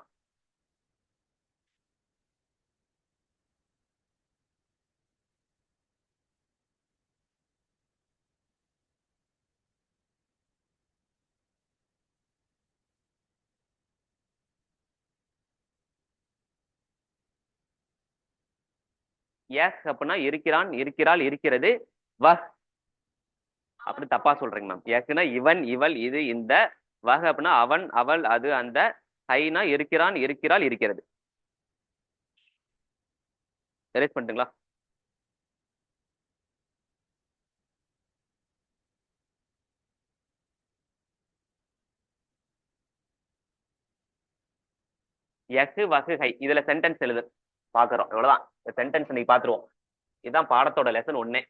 யஹ் அப்படின்னா இருக்கிறான், இருக்கிறாள், இருக்கிறது. வஹ் அப்படி தப்பா சொல்றீங்க மேம். யஹ்னா இவன், இவள், இது, இந்த. வஹ் அப்படின்னா அவன், அவள், அது, அந்த. ஹைனா இருக்கிறான், இருக்கிறாள், இருக்கிறது. எரேஸ் பண்ணிட்டுங்களா? யஹ், வஹ், ஹை. இதுல சென்டென்ஸ் எழுது பாக்குறோம். இவ்வளவுதான் சென்டென்ஸ். நீ பாத்துருவோம். இதுதான் பாடத்தோட லெசன் ஒன்னே.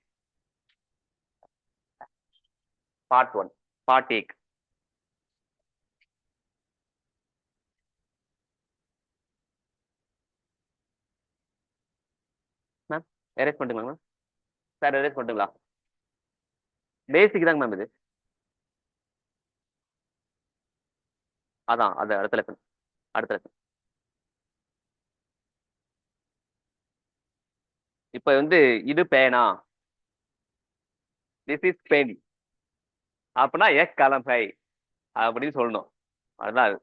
பார்ட் 1. பார்ட் ஏக். மேம் எரேஸ் பண்ணுங்களா மேம்? சார் எரேஸ் பண்ணுங்களா? பேசிக் தாங்க மேம் இது. அதான் அது அடுத்த லெசன். அடுத்த லெசன். இப்ப வந்து இது பேனா. திஸ் இஸ் பென் அப்படின்னா எக் கலம் ஹை அப்படின்னு சொல்லணும். அதுதான் அது.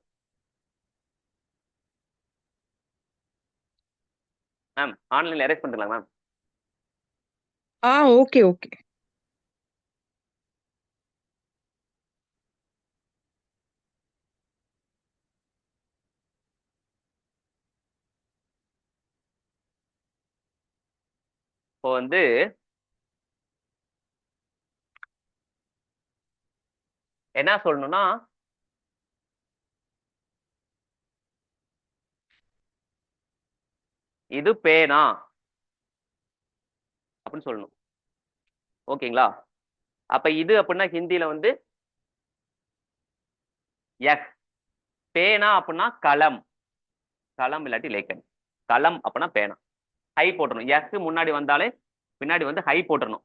மேம் ஆன்லைன்ல எரேஸ் பண்ணுங்களா மேம்? Okay okay. இப்போ வந்து என்ன சொல்லணும்னா, இது பேனா அப்படின்னு சொல்லணும். ஓகேங்களா? அப்ப இது அப்படின்னா ஹிந்தில வந்து யக். பேனா அப்படின்னா கலம். கலம் இல்லாட்டி லேக்கன். கலம் அப்படின்னா பேனா. ஹை போட்டுறணும். யக்கு முன்னாடி வந்தாலே பின்னாடி வந்து ஹை போட்டுறணும்.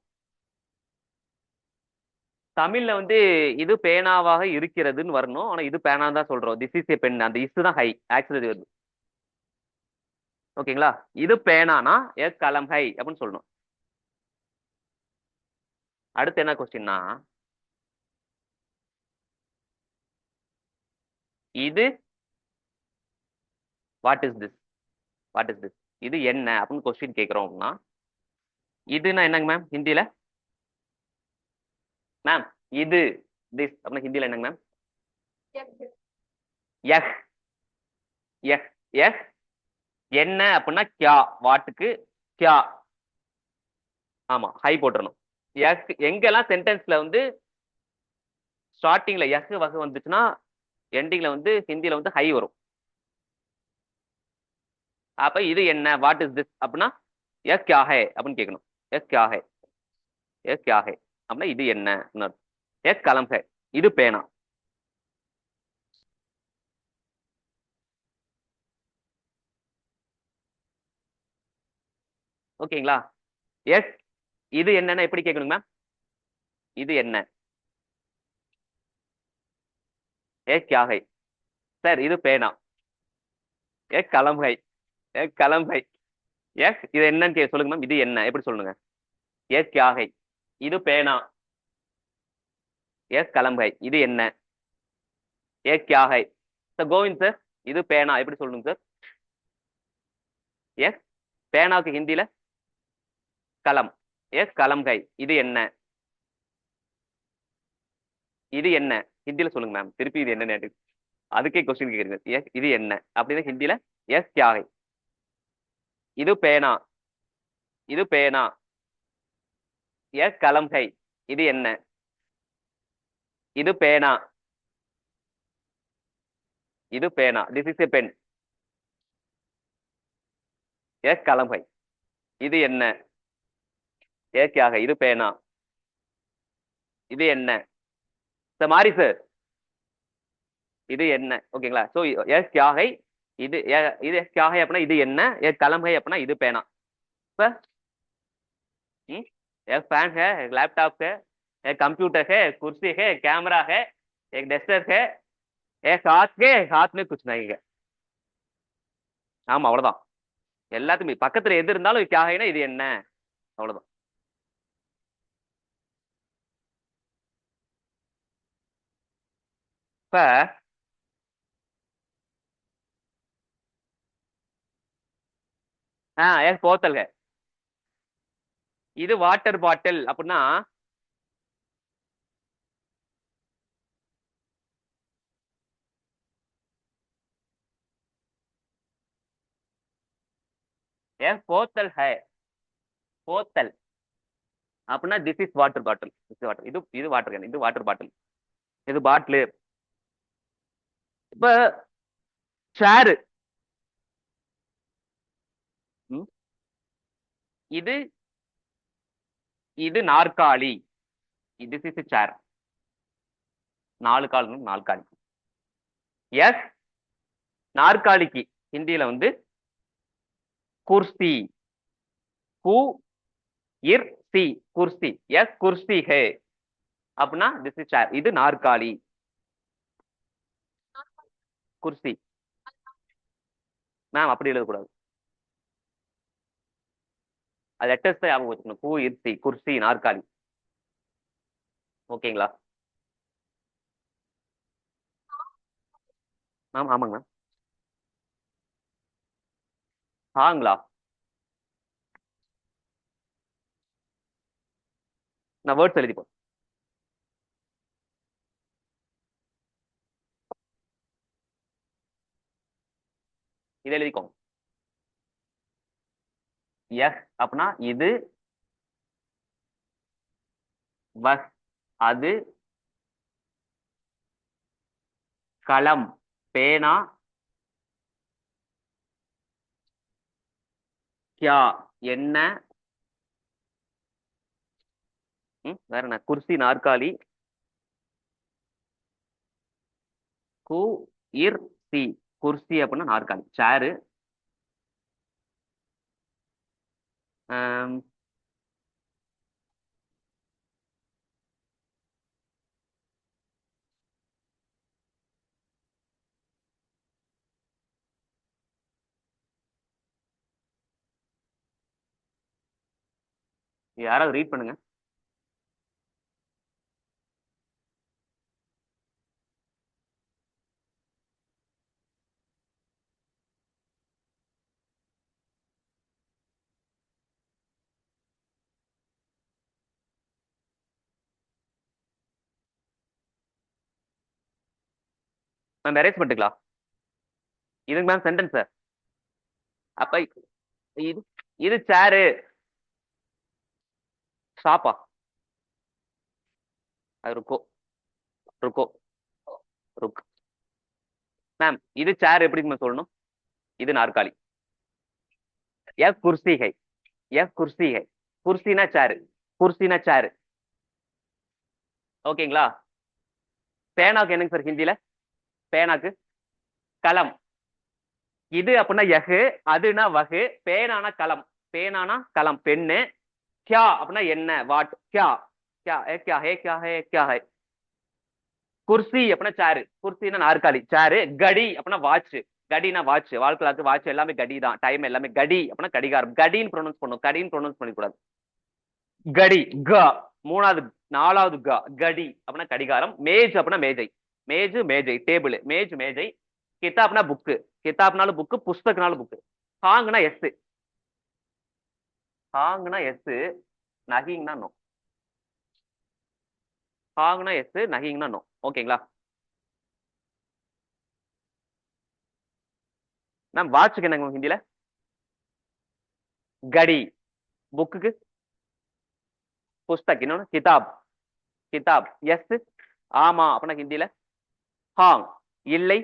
தமிழ்ல வந்து இது பேனாவாக இருக்கிறதுன்னு வரணும். ஆனா இது பேனா தான் சொல்றோம். This is a pen. அந்த இஸ் தான் ஹை ஆக்சுவலி வருது. ஓகேங்களா? இது பேனானா எ கலம் ஹை அப்படின்னு சொல்லணும். அடுத்து என்ன கொஸ்டின்னா, இது what is this? What is this? இது என்ன அப்படின்னு கொஸ்டின் கேட்கிறோம் அப்படின்னா, இதுன்னா என்னங்க மேம் ஹிந்தில? மேம் இது திஸ் அப்படின்னா ஹிந்தில என்னங்க மேம்? யஹ். யஹ். யஹ். என்ன அப்படின்னா கியா. வாட்டுக்கு கியா. ஆமா ஹை போட்டுறணும். யஹ் எங்கெல்லாம் சென்டென்ஸ்ல வந்து ஸ்டார்டிங்ல யஹ் வகை வந்துச்சுன்னா எண்டிங்ல வந்து ஹிந்தில வந்து ஹை வரும். அப்ப இது என்ன வாட் இஸ் திஸ் அப்படின்னா ய கியா ஹை அப்படின்னு கேட்கணும். ய கியா ஹை. ய கியா ஹை அப்படின்னா இது என்ன? ய கலம் ஹை. இது பேனா. ஓகேங்களா? எஸ். இது என்னன்னா எப்படி கேட்கணும் மேம்? இது என்ன? ஏ கியா ஹை. சார் இது பேனா. ஏ கலம் ஹை. ஏ கலம் ஹை. எஸ் இது என்னன்னு சொல்லுங்க மேம். இது என்ன எப்படி சொல்லுங்க? ஏ கியா ஹை. இது பேனா. எஸ் கலம் ஹை. இது என்ன? ஏ கியா ஹை. சார் கோவிந்த் சார் இது பேனா எப்படி சொல்லணுங்க சார்? எஸ் பேனாவுக்கு ஹிந்தில கலம். எஸ் கலம் ஹை. இது என்ன? இது என்ன ஹிந்தில சொல்லுங்க மேம். திருப்பி இது என்ன? அதுக்கே கொஸ்டின் கேக்குறீங்க. எஸ் இது என்ன அப்படின்னா ஹிந்தில எஸ் கியா ஹை. இது பேனா. இது பேனா. எஸ் கலம் ஹை. இது என்ன? இது பேனா. இது பேனா. This is a pen. எஸ் கலம் ஹை. இது என்ன? ஏ கியா ஹை. இது பேனா. இது என்ன? சார் மாறி சார் இது என்ன? ஓகேங்களா? சோ எஸ் கியா ஹை. இது இது கியா ஹை அப்படின்னா இது என்ன? ஏ கலம் ஹை அப்படின்னா இது பேனா. இப்ப एक फैन है, एक लैपटॉप है, एक कंप्यूटर है, एक कुर्सी है, एक कैमरा है, एक डस्टर है, एक हाथ में कुछ नहीं है. ஆமா அவ்வளவுதான். எல்லாத்துக்குமே பக்கத்துல எது இருந்தாலும் கியாகைனா இது என்ன அவ்வளவுதான். இப்ப एक बोतल है. இது வாட்டர் பாட்டில் அப்படின்னா एक बोतल है. போத்தல் அப்படின்னா திஸ் இஸ் வாட்டர் பாட்டில். இது இது வாட்டர் கேன். இது வாட்டர் பாட்டில். இது பாட்டில். இப்ப சேரு. இது இது நாற்காலி. திஸ் இஸ் சேர். 4 கால் நாற்காலி. எஸ் நாற்காலிக்கு ஹிந்தியில வந்து குர்சி. கு இர் சி குர்சி. எஸ் குர்சி ஹே அப்படின்னா திஸ் இஸ் சேர். இது நாற்காலி. குர்சி மேம் அப்படி எழுதக்கூடாது. அது லெட்டர்ஸ் தான் ஞாபகம் வச்சுக்கணும். கு இர் சி குர்சி நாற்காலி. ஓகேங்களா மேம்? ஆமாங்க மேம். ஹாங்களா? நான் வேர்ட்ஸ் எழுதிப்போம். இதை எழுதிக்கோங்க. எஸ் அப்படின்னா இது, வஸ் அது, களம் பேனா, கியா என்ன, வேற என்ன, குர்சி நாற்காலி, கு இர் சி குர்சி அப்படின்னா நாற்காலி, சேரு, யாராவது ரீட் பண்ணுங்க. மேம் எரேஸ் பண்ணிக்கலாம். இதுக்கு மேம் சென்டென்ஸ் சார். அப்ப இது இது சேரு, ஷாப்பா, அது ருக்கோ, ருக்கோ, ருக். மேம் இது சேர் எப்படி மேம் சொல்லணும்? இது நாற்காலி. எஸ் குர்சி ஹை, எஸ் குர்சி ஹை, குர்சினா சேரு, குர்சினா சேரு. ஓகேங்களா? பேனாக்கு என்னங்க சார் ஹிந்தில? பேனாக்கு கலம். இது அப்படின்னா யகு, அதுனா வகு, பேனானா களம், பேனானா களம் பெண்ணு, கியா அப்படின்னா என்ன வாட், கியா கியா ஏ கியா ஹே கியா ஹே கியா ஹே. குர்சி அப்படின்னா சேரு, குர்சினா நாற்காலி சேரு. கடி அப்படின்னா வாட்ச், கடினா வாட்ச், வாழ்க்கை வாட்ச் எல்லாமே கடி தான், டைம் எல்லாமே கடி அப்படின்னா கடிகாரம். கடின்னு ப்ரொனவுன்ஸ் பண்ணும், கடின்னு ப்ரொனவுன்ஸ் பண்ணிக்கூடாது. கடி க மூணாவது நாலாவது க, கடி அப்படின்னா கடிகாரம். மேஜ் அப்படின்னா மேஜை, மேஜ் மேஜை டேபிள், மேஜ் மேஜை. கிதாப்னா புக்கு, கிதாப்னாலும் புக்கு, புஸ்தகனாலும் புக்கு. ஹாங்னா எஸ், ஹாங்னா எஸ், நகிங்னா நோ, ஹாங்னா எஸ், நகிங்னா நோ. ஓகேங்களா? மேம் வாட்சுக்கு என்னங்க ஹிந்தில? கடி. புக்குக்கு புஸ்தக், இன்னொன்னு கிதாப், கிதாப். எஸ் ஆமா அப்படின்னா ஹிந்தில ஹாங், இல்லை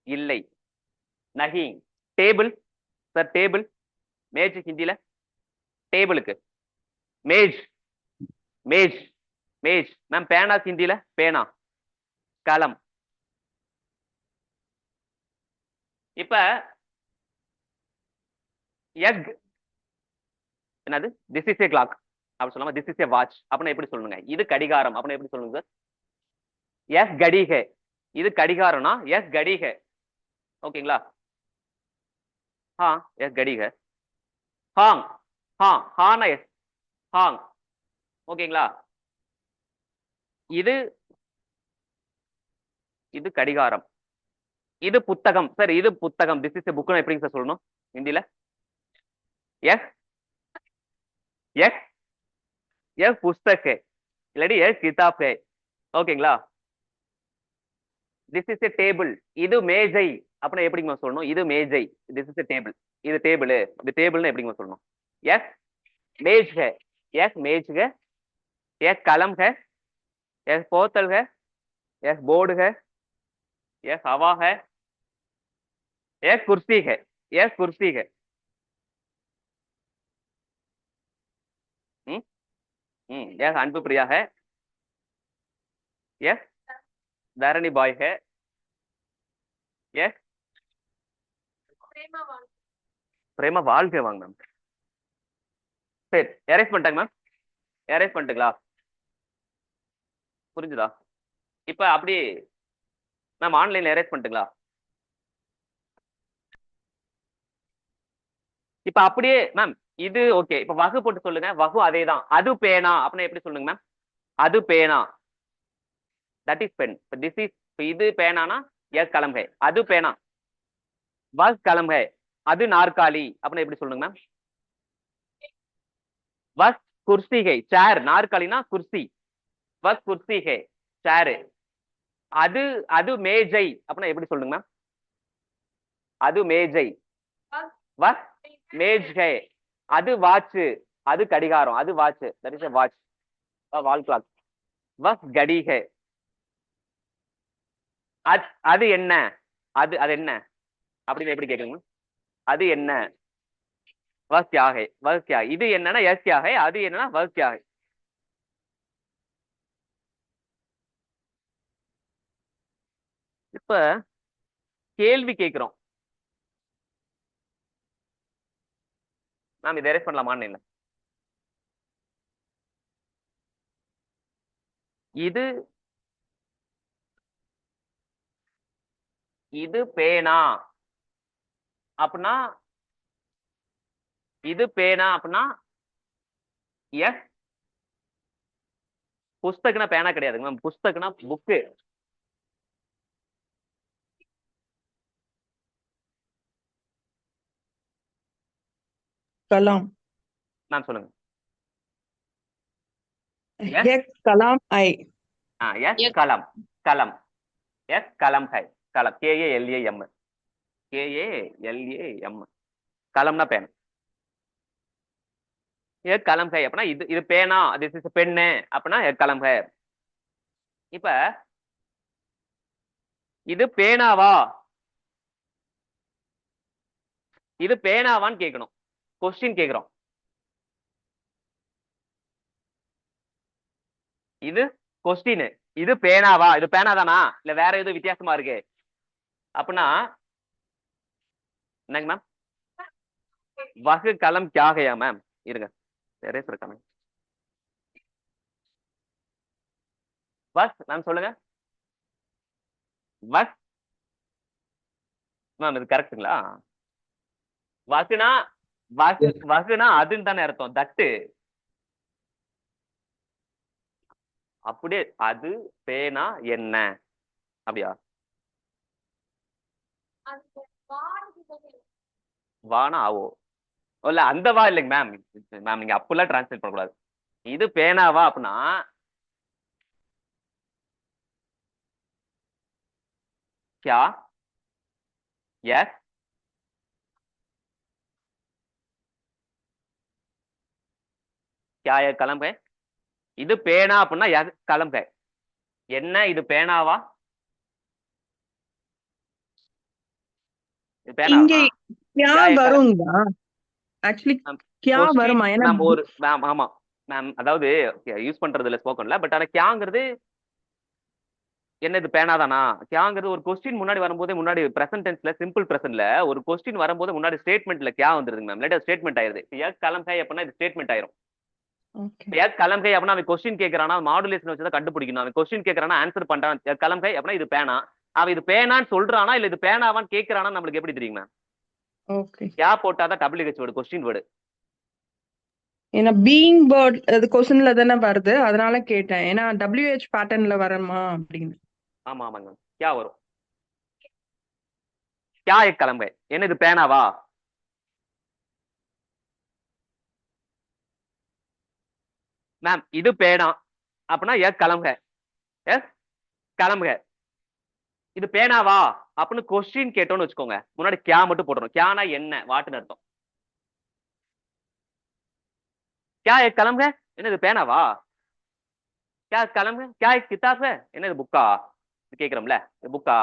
இல்லை. நஹிங் டேபிள் சார், டேபிள். மேஜ் ஹிந்தில டேபிளுக்கு மேஜ், மேஜ் மேஜ். மேம் பேனா ஹிந்தில பேனா, கலம். இப்ப எக் என்னது? திஸ் இஸ் ஏ கிளாக் அப்படி சொல்லாம திஸ் இஸ் ஏ வாட்ச் அப்படின்னா எப்படி சொல்லுங்க? இது கடிகாரம் அப்படின்னா எப்படி சொல்லுங்க சார்? எஸ் கடிகே, இது கடிகாரம்னா எஸ் கடிகே. ஓகேங்களா? ஹா எஸ் கடிகே. ஹாங், ஹா ஹானா எஸ், ஹாங். ஓகேங்களா? இது இது கடிகாரம், இது புத்தகம் சார், இது புத்தகம். திஸ் இஸ் ஏ புக் எப்படிங்க சார் சொல்லணும் ஹிந்தில? S S S Pustak high, இல்லாட்டி எஸ் கிதாப் ஹை. ஓகேங்களா? திஸ் இஸ் ஏ டேபிள், இது மேஜை அப்படின்னா எப்படிங்க சொல்லணும்? இது மேஜை, திஸ் இஸ் ஏ டேபிள், இது டேபிள், இது டேபிள்னு எப்படிங்க சொல்லணும்? எஸ் मेज है, यस मेज है, यस कलम है, यस बोतल है, यस बोर्ड है, यस हवा है, यस कुर्सी है, यस कुर्सी है. यस अनपु प्रिया है, यस धरणी बॉय है, यस प्रेमा वाल के वांग मैम. சரி எரேஸ் பண்ணிட்டாங்க மேம், எரேஸ் பண்ணிட்டுங்களா? புரிஞ்சுதா? இப்ப அப்படி மேம் ஆன்லைன்ல எரேஸ் பண்ணிட்டுங்களா? இப்ப அப்படியே மேம் இது ஓகே. இப்ப வகு போட்டு சொல்லுங்க. வகு அதே தான். அது பேனா அப்படின்னா எப்படி சொல்லுங்க மேம்? அது பேனா, that is pen. This is, இது பேனானா எஸ் கலம் ஹை, அது பேனா வஸ் கலம் ஹை. அது நாற்காலி அப்படின்னா எப்படி சொல்லுங்க மேம்? வஸ் குர்சி ஹை, சேர். நாற்காலினா குர்சி. வக் குர்சி ஹை, சேரு. அது அது மேஜை அப்படின்னா எப்படி சொல்லுங்க மேம்? அது மேஜை. வக் மேஜ் ஹை. அது வாட்ச், அது கடிகாரம், அது watch. That is a watch, wall clock. வக் கடி ஹை. அது என்ன? அது அது என்ன அப்படின்னு எப்படி கேக்குறீங்க? அது என்ன? வக் கியா ஹை, வக் கியா. இது என்னன்னா எஸ் கியா ஹை, அது என்னன்னா வக் கியா ஹை. இப்ப கேள்வி கேட்கிறோம் மேம், இதை எரேஸ் பண்ணலாமான்னு இல்லை. இது இது பேனா அப்படின்னா, இது பேனா அப்படின்னா எஸ். புஸ்தகனா பேனா கிடையாதுங்க மேம், புஸ்தகனா புக்கு. कलाम மேம் சொல்லுங்க. Yes. एक कलाम आई எஸ் Yes. கலம். கலம். எஸ் கலம் ஹை. கலம். KALAM. KALAM. கலம்னா பேனா. எஸ் கலம் ஹை அப்படின்னா இது இது பேனா, திஸ் இஸ் பெண்ணு அப்படின்னா எஸ் கலம் ஹை. இப்ப இது பேனாவா, இது பேனாவான்னு கேட்கணும். கொஸ்டின் கேக்குறோம். இது கொஸ்டின். இது பேனாவா, இது பேனா தானா இல்ல வேற எதுவும் வித்தியாசமா இருக்கு அப்படின்னா என்னங்க மேம்? வகு கலம் கியா ஹையா மேம்? இருங்க, எரேசர் இருக்காங்க. வஸ் மேம் சொல்லுங்க. வஸ் மேம் இது கரெக்ட்டுங்களா? வகுனா வகுனா அதுன்னு தானே அர்த்தம், தட்டு. அப்படியே அது பேனா என்ன அப்படியா? வானா ஆவோ இல்ல, அந்த வா இல்லைங்க மேம். மேம் நீங்க அப்பெல்லாம் டிரான்ஸ்லேட் பண்ணக்கூடாது. இது பேனாவா அப்படின்னா क्या यस क्या ये कलम है? இது பேனா அப்படின்னா yes கலம் है. என்ன இது பேனாவா? இது இங்கே பேனாவா? क्या क्या ये कलम? வருங்களா ஆக்சுவலி மேம் क्या கொஸ்டின் வருமா ஏன்னா மேம் ஒரு மேம் ஆமா மேம், அதாவது யூஸ் பண்றது இல்ல ஸ்போக்கன்ல, பட் ஆனா கியாங்கிறது என்ன, இது பேனா தானா? கியாங்கிறது ஒரு கொஸ்டின் முன்னாடி வரும்போதே, முன்னாடி பிரசன்ட் டென்ஸ்ல சிம்பிள் பிரசன்ட்ல ஒரு கொஸ்டின் வரும்போது முன்னாடி ஸ்டேட்மெண்ட்ல கியா வந்துருதுங்க மேம். லேட்டர் ஸ்டேட்மெண்ட் ஆயிருது. எஸ் கலம் है அப்படின்னா இது ஸ்டேட்மெண்ட் ஆயிரும். ஓகே எஸ் கலம் है அப்படின்னா அவன் கொஸ்டின் கேட்கறானா, மாடுலேஷன் வச்சு தான் கண்டுபிடிக்கணும். அவன் கொஸ்டின் கேட்கறானா ஆன்சர் பண்றான். கலம் है அப்படின்னா இது பேனா. அவன் இது பேனான்னு சொல்றானா இல்ல இது பேனாவான்னு கேட்கறானா நம்மளுக்கு எப்படி தெரியும் மேம்? ஓகே கியா போட்டாதான் WH வேர்டு, கொஸ்டின் வேர்டு. ஏன்னா பீயிங் பேர்ட் அது கொஸ்டின்ல தானே வருது அதனால கேட்டேன் ஏன்னா WH பேட்டர்ன்ல வரமா அப்படின்னு ஆமா ஆமாங்க மேம், கியா வரும். கியா एक कलम है என்ன இது பேனாவா? மேம் இது பேனா அப்படின்னா எஸ் கலம் है. எஸ் கலம் है. இது பேனாவா அப்படின்னு கொஸ்டின் கேட்டோம்னு வச்சுக்கோங்க, முன்னாடி கியா மட்டும் போடணும். கியானா என்ன, வாட்டுன்னு அர்த்தம். क्या एक कलम है என்ன இது பேனாவா? क्या कलम है? क्या एक किताब है என்ன இது புக்கா? கேக்குறோம்ல, இது புக்கா.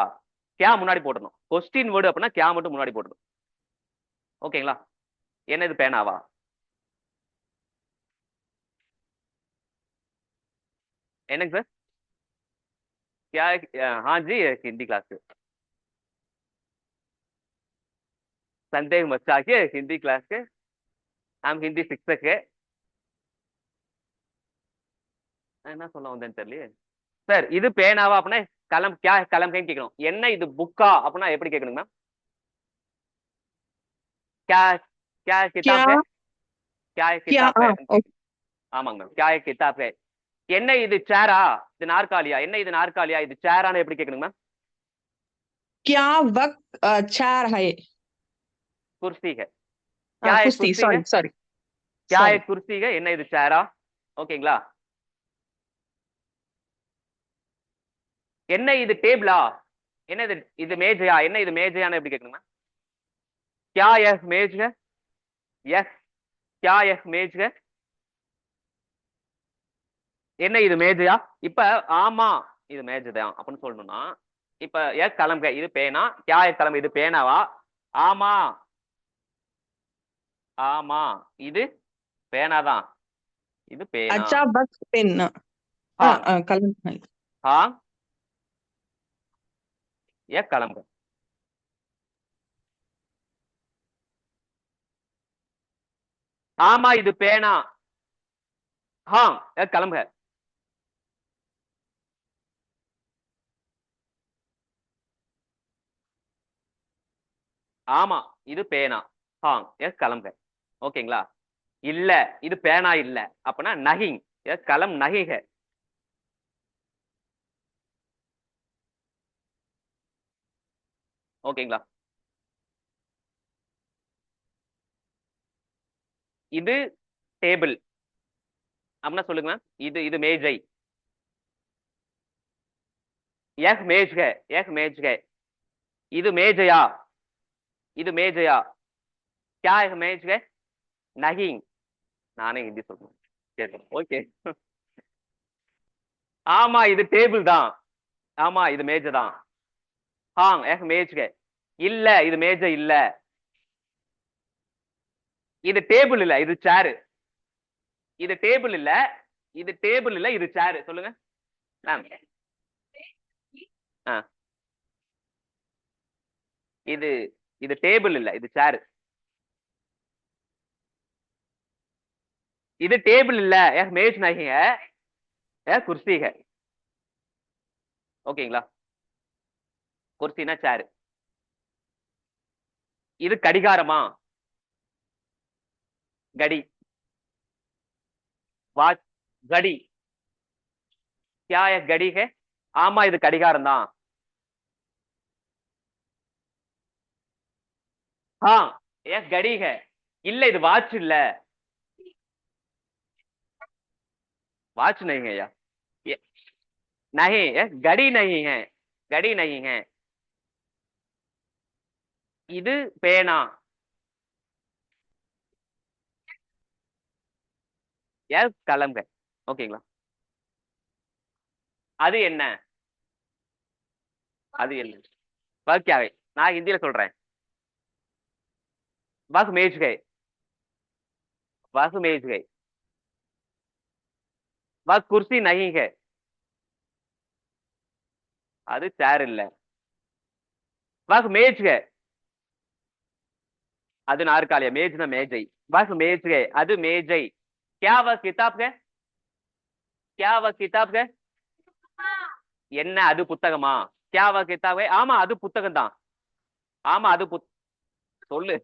கியா முன்னாடி போடணும். கொஸ்டின் வேர்டு அப்படின்னா கியா மட்டும் முன்னாடி போடணும். ஓகேங்களா? என்ன இது பேனாவா? என்னங்க சார்? क्या हाँ जी, हिंदी क्लास के संदेह मत चाहिए, हिंदी क्लास के हम हिंदी शिक्षक है. என்ன சொல்ல வந்தேன்னு தெரியலையே சார். இது பேனாவா அப்படின்னா கலம் கியா கலம் கைன்னு கேட்கணும். என்ன இது புக்கா அப்படின்னா எப்படி கேட்கணும் மேம்? क्या क्या किताब है? क्या क्या किताब है? ஓகே ஆமாங்க மேம், क्या किताब है. என்ன இது சேரா, இது நாற்காலியா? என்ன இது நாற்காலியா, இது சேரான்னு எப்படி கேட்கணும் மேம்? क्या वक्त चार है कुर्सी है. क्या एक कुश्ती कुर्सी है? सॉरी क्या சரி है कुर्सी है என்ன இது சேரா ஓகேங்களா என்ன இது டேபிளா என்ன இது மேஜையா என்ன இது மேஜையான்னு எப்படி கேட்கணுமா क्या यह मेज है यस क्या यह मेज है என்ன இது மேஜையா இப்ப ஆமா இது மேஜைதான் அப்படின்னு சொல்லணும்னா இப்ப எஸ் கலம்க இது பேனா क्या है கலம் இது பேனாவா ஆமா ஆமா இது பேனாதான் இது பேனா अच्छा बस पेन हाँ कलम हाँ यह कलम है ஆமா இது பேனா हाँ यह कलम है ஆமா இது பேனா हाँ यह कलम है ஓகேங்களா இல்ல இது பேனா இல்ல அப்பனா नहीं यह कलम नहीं है ஓகேங்களா இது டேபிள் அப்படின்னா சொல்லுங்க இது இது மேஜை यह मेज है यह मेज है இது மேஜையா இது மேஜையா क्या है मेज है नहीं நானே ஹிந்தி சொல்றேன் கேட்கணும் ஓகே ஆமா இது டேபிள் தான் ஆமா இது மேஜை தான் हाँ यह मेज है இல்ல இது மேஜை இல்ல இது டேபிள் இல்ல இது சேரு இது டேபிள் இல்ல இது டேபிள் இல்ல இது சேரு சொல்லுங்க மேம் இது இது டேபிள் இல்ல இது சேரு இது டேபிள் இல்ல यह मेज नहीं है यह कुर्सी है ஓகேங்களா குர்சினா சேரு இது கடிகாரமா கடி வாட்ச் கடி क्या यह घड़ी है ஆமா இது கடிகாரம் தான் हाँ यह घड़ी है இல்ல இது வாட்ச் இல்ல वाच नहीं है यार ये नहीं है घड़ी नहीं है घड़ी नहीं है இது பேனா यार कलम है ஓகேங்களா அது என்ன அது என்ன वह क्या है நான் ஹிந்தில சொல்றேன் वह मेज है वह मेज है वह कुर्सी नहीं है அது சேர் இல்ல वह मेज है அது நாற்காலியா மேஜ்னா மேஜை वह मेज है அது மேஜை क्या वह किताब है क्या वह किताब है என்ன அது புத்தகமா क्या वह किताब है ஆமா அது புத்தகம் தான் ஆமா அது சொல்லு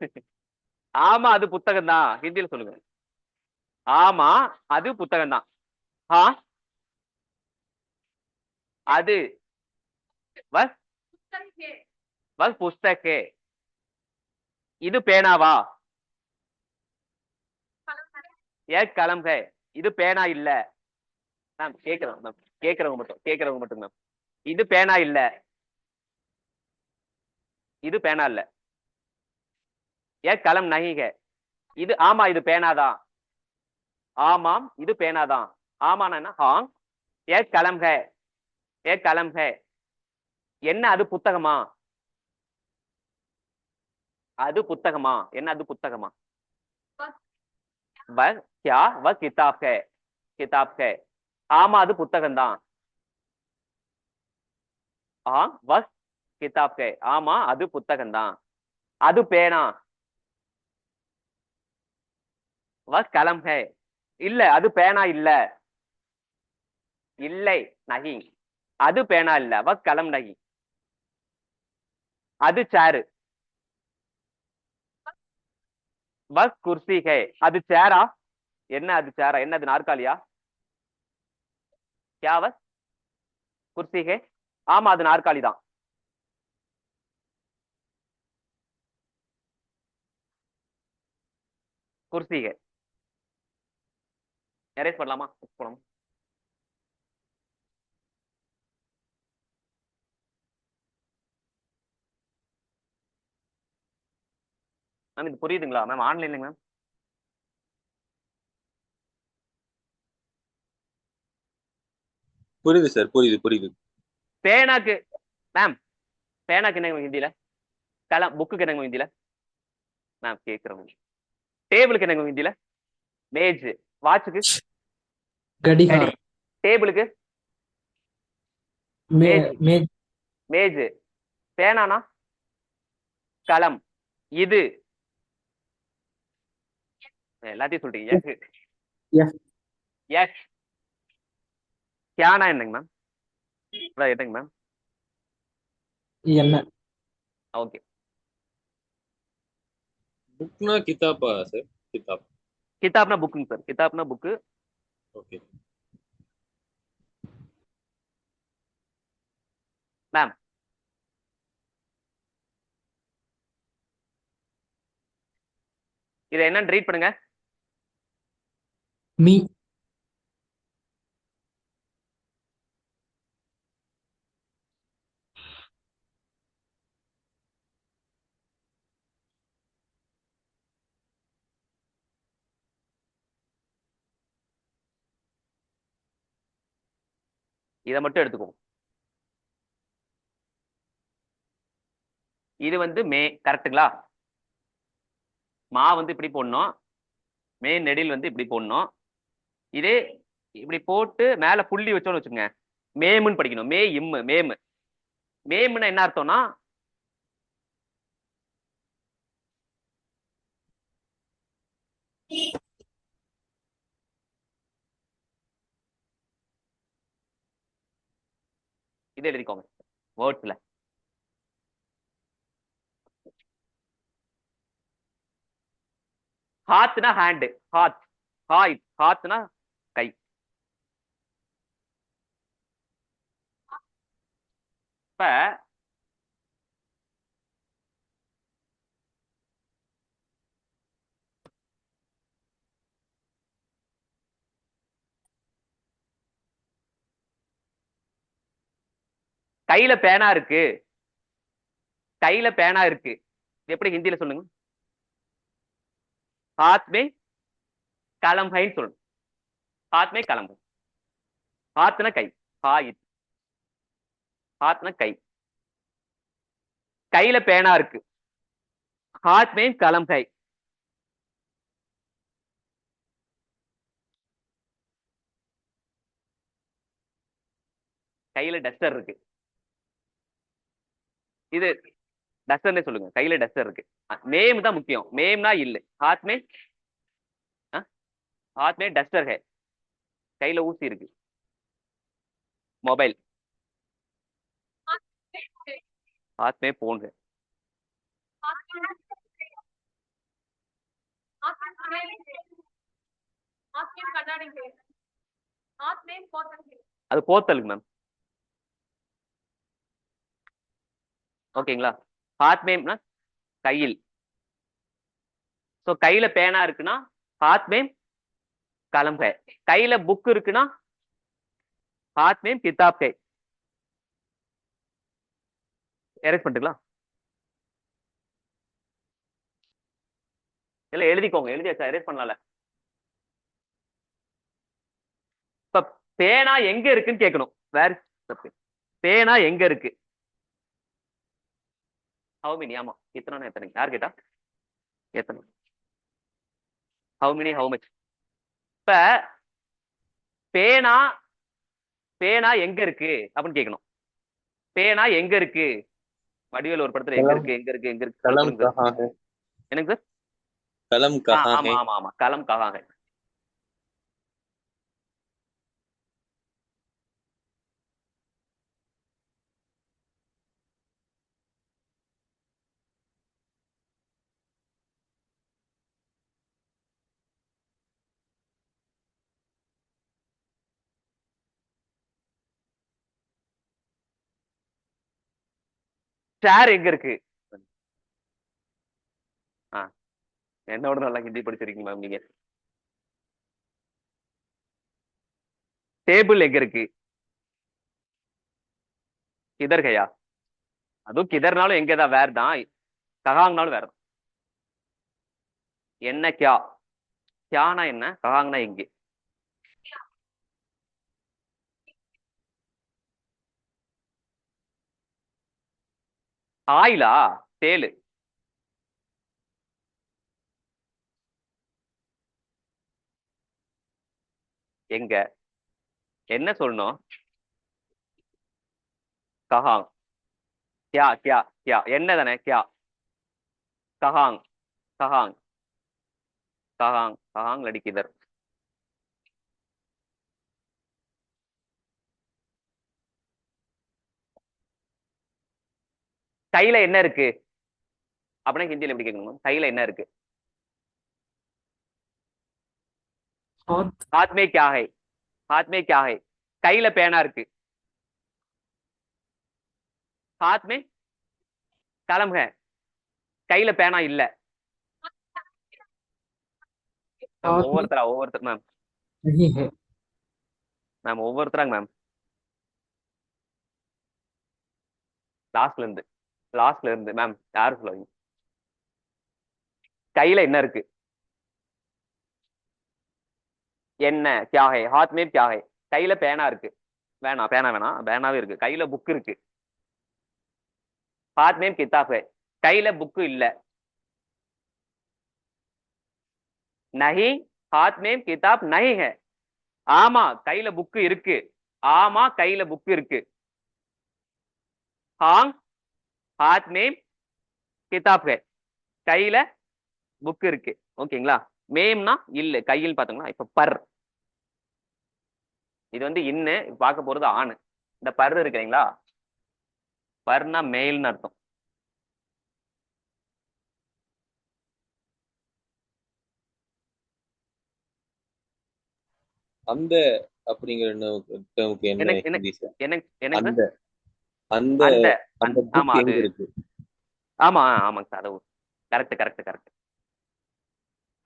ஆமா அது புத்தகம் தான் ஹிந்தில சொல்லுங்க ஆமா அது புத்தகம் தான் ஆ அது वह वह पुस्तक है இது பேனாவா यह कलम है இது பேனா இல்ல மேம் கேக்குறேன் மேம் கேக்குறவங்க மட்டும் மேம் இது பேனா இல்ல இது பேனா இல்ல यह कलम नहीं है இது ஆமா இது பேனாதான் ஆமாம் இது பேனாதான் ஆமானா என்ன हाँ यह कलम है यह कलम है என்ன அது புத்தகமா அது புத்தகமா என்ன அது புத்தகமா वह क्या वह किताब है किताब है ஆமா அது புத்தகம் தான் हाँ वह किताब है ஆமா அது புத்தகம் தான் அது பேனா वह कलम है இல்ல அது பேனா இல்ல இல்லை नहीं அது பேனா இல்ல वह कलम नहीं அது சேரு वह कुर्सी है அது சேரா என்ன அது சேரா என்ன அது நாற்காலியா क्या वह कुर्सी है ஆமா அது நாற்காலி தான் कुर्सी है எரேஸ் பண்ணலாமா? போலாமா? மேம் இது புரியுதுங்களா மேம்? ஆன்லைன்ல மேம் புரியுது சார், புரியுது புரியுது. பேனாக்கு மேம் பேனாக்கு என்னங்க ஹிந்தியில? கலம். புக்குக்கு என்னங்க ஹிந்தியில? மேம் கேட்குறேன். டேபிளுக்கு என்னங்க ஹிந்தியில? மேஜ். வாட்சுக்கு கடி. கடிகார். டேபிளுக்கு மே மேஜ். மே மேஜ். பேனானா கலம். இது எல்லாத்தையும் சொல்றீங்க. எஃப். எஸ். கியானா என்னங்க மேம்? என்னங்க மேம்? என்ன? ஓகே. புக்னா கிதாபா சார்? கிதாப். கிதாப்னா புக்குங்க சார். கிதாப்னா புக்கு. ஓகே. மேம் இதை என்னன்னு ரீட் பண்ணுங்க. மீ. இதை மட்டும் எடுத்துக்கோங்க. இது வந்து மே. கரெக்ட்டுங்களா? மா வந்து இப்படி போடணும். மே நெடில் வந்து இப்படி போடணும். இதே இப்படி போட்டு மேல புள்ளி வச்சோன்னு வச்சுக்கோங்க. மேமுன்னு படிக்கணும். மே இம்மு மேமு. மேமுன்னா என்ன அர்த்தம்னா இதை எழுதிக்கோங்க வேர்ட்ஸ்ல. ஹாத்னா ஹேண்டு. ஹாத். ஹாய். ஹாத்னா கை. இப்ப கையில பேனா இருக்கு. கையில பேனா இருக்கு. எப்படி ஹிந்தியில சொல்லுங்க? ஹாத் மே கலம் ஹைன்னு சொல்லணும். ஹாத் மே கலம் ஹை. ஹாத்னா கை. ஹாயித். ஹாத்னா கை. கையில பேனா இருக்கு. हाथ में कलम है. கையில டஸ்டர் இருக்கு. இது டஸ்டர்னே சொல்லுங்க. கையில டஸ்டர் இருக்கு. நேம் தான் முக்கியம். நேம்னா இல்ல. हाथ में हाथ में डस्टर है. கையில ஊசி இருக்கு. मोबाइल. हाथ में फोन है. அது போத்தலுக்கு மேம். ஓகேங்களா? हाथ में கையில். சோ கையில பேனா இருக்குன்னா हाथ में कलम है. கையில புக் இருக்குன்னா हाथ में किताब है. எரேஸ் பண்ணிட்டுங்களா? இல்ல எழுதிக்கோங்க. எழுதியாச்சா? எரேஸ் பண்ணலாம்ல. இப்ப பேனா எங்க இருக்குன்னு கேட்கணும். வேர் பேனா எங்க இருக்கு? How many. ஆமா. எத்தனை எத்தனை யார் கேட்டா? எத்தனை? How many how much. இப்ப பேனா பேனா எங்க இருக்கு அப்படின்னு கேட்கணும். பேனா எங்க இருக்கு? வடிவேல் ஒரு படத்துல எங்க कलम இருக்கு எங்க இருக்கு எங்க இருக்கு कलम சொல்லுங்க சார். कहाँ है? என்னங்க சார்? कलम कहाँ ஆமா है? ஆமா ஆமா. கலம் கஹா ஹை. சேர் எங்க இருக்கு? என்னோட நல்லா ஹிந்தி படிச்சிருக்கீங்க மேம் நீங்க. டேபிள் எங்க இருக்கு? கிதர்கையா? அதுவும் கிதர்னாலும் எங்கதான் வேற தான், ககாங்னாலும் வேற தான். என்ன கியா? கியானா என்ன, ககாங்னா எங்கே? ஆயிலா? தேலு. எங்க? என்ன சொல்லணும்? கஹாங். கியா கியா கியா என்ன தானே கியா. கஹாங் கஹாங் கஹாங் கஹாங் லடிக்கிதர். கையில என்ன இருக்கு அப்படின்னா ஹிந்தியில எப்படி கேட்கணும்? கையில என்ன இருக்கு? हाथ हाथ में क्या है? हाथ में क्या है? கையில பேனா இருக்கு. हाथ में कलम है. கையில பேனா இல்ல. மேம் हाथ में ஒவ்வொருத்தர் மேம் नहीं है. மேம் ஒவ்வொருத்தராங்க மேம். லாஸ்ட்ல இருந்து மேம் யாரு சொல்லுவீங்க? கையில என்ன இருக்கு? என்ன क्या है? हाथ में क्या है? கையில பேனா இருக்கு. வேணாம் பேனா வேணாம், பேனாவே இருக்கு. கையில புக் இருக்கு. हाथ में किताब है. கையில புக்கு இல்ல. नहीं, हाथ में किताब नहीं है. ஆமா கையில புக்கு இருக்கு. ஆமா கையில புக்கு இருக்கு. हां, हाथ में किताब है. கையில புக் இருக்கு. ஓகேங்களா? மேம்னா இல்ல, கையில் பாத்தீங்களா? இப்ப பர், இது வந்து இன்னு பார்க்க போறது ஆணு. இந்த பர் இருக்குங்களா? பர்னா மேல்னு அர்த்தம். அந்த அப்படிங்கிற டேர்முக்கு என்ன எனக்கு ஹிந்தி சார்? எனக்கு எனக்கு அந்த அந்த அந்த அந்த ஆமா புக் அது எங்க இருக்கு? ஆமா ஆமாங்க சார். அது கரெக்ட் கரெக்ட் கரெக்ட்.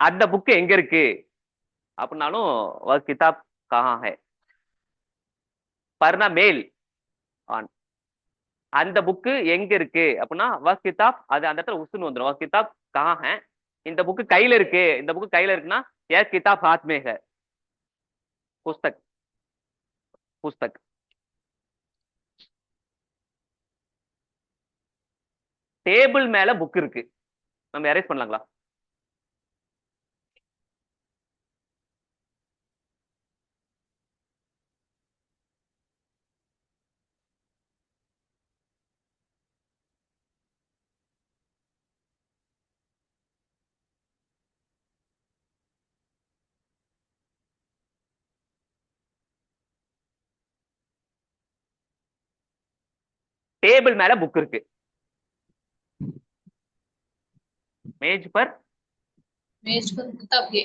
அந்த புக் எங்க இருக்கு அப்படின்னாலும் வ கிதாப் கஹா ஹை. பர்னா மேல், ஆண். அந்த புக்கு எங்க இருக்கு அப்படின்னா வ கிதாப், அது அந்த இடத்துல உசுன்னு வந்துடும். வ கிதாப் கஹா ஹை. இந்த புக்கு கையில இருக்கு. இந்த புக்கு கையில இருக்குன்னா ஏ கிதாப் ஹாத் மே ஹை. புஸ்தக் புஸ்தக். டேபிள் மேல புக் இருக்கு. நம்ம எரேஸ் பண்ணலாங்களா? டேபிள் மேல புக் இருக்கு. மேஜ் பர் मेज पर किताब है.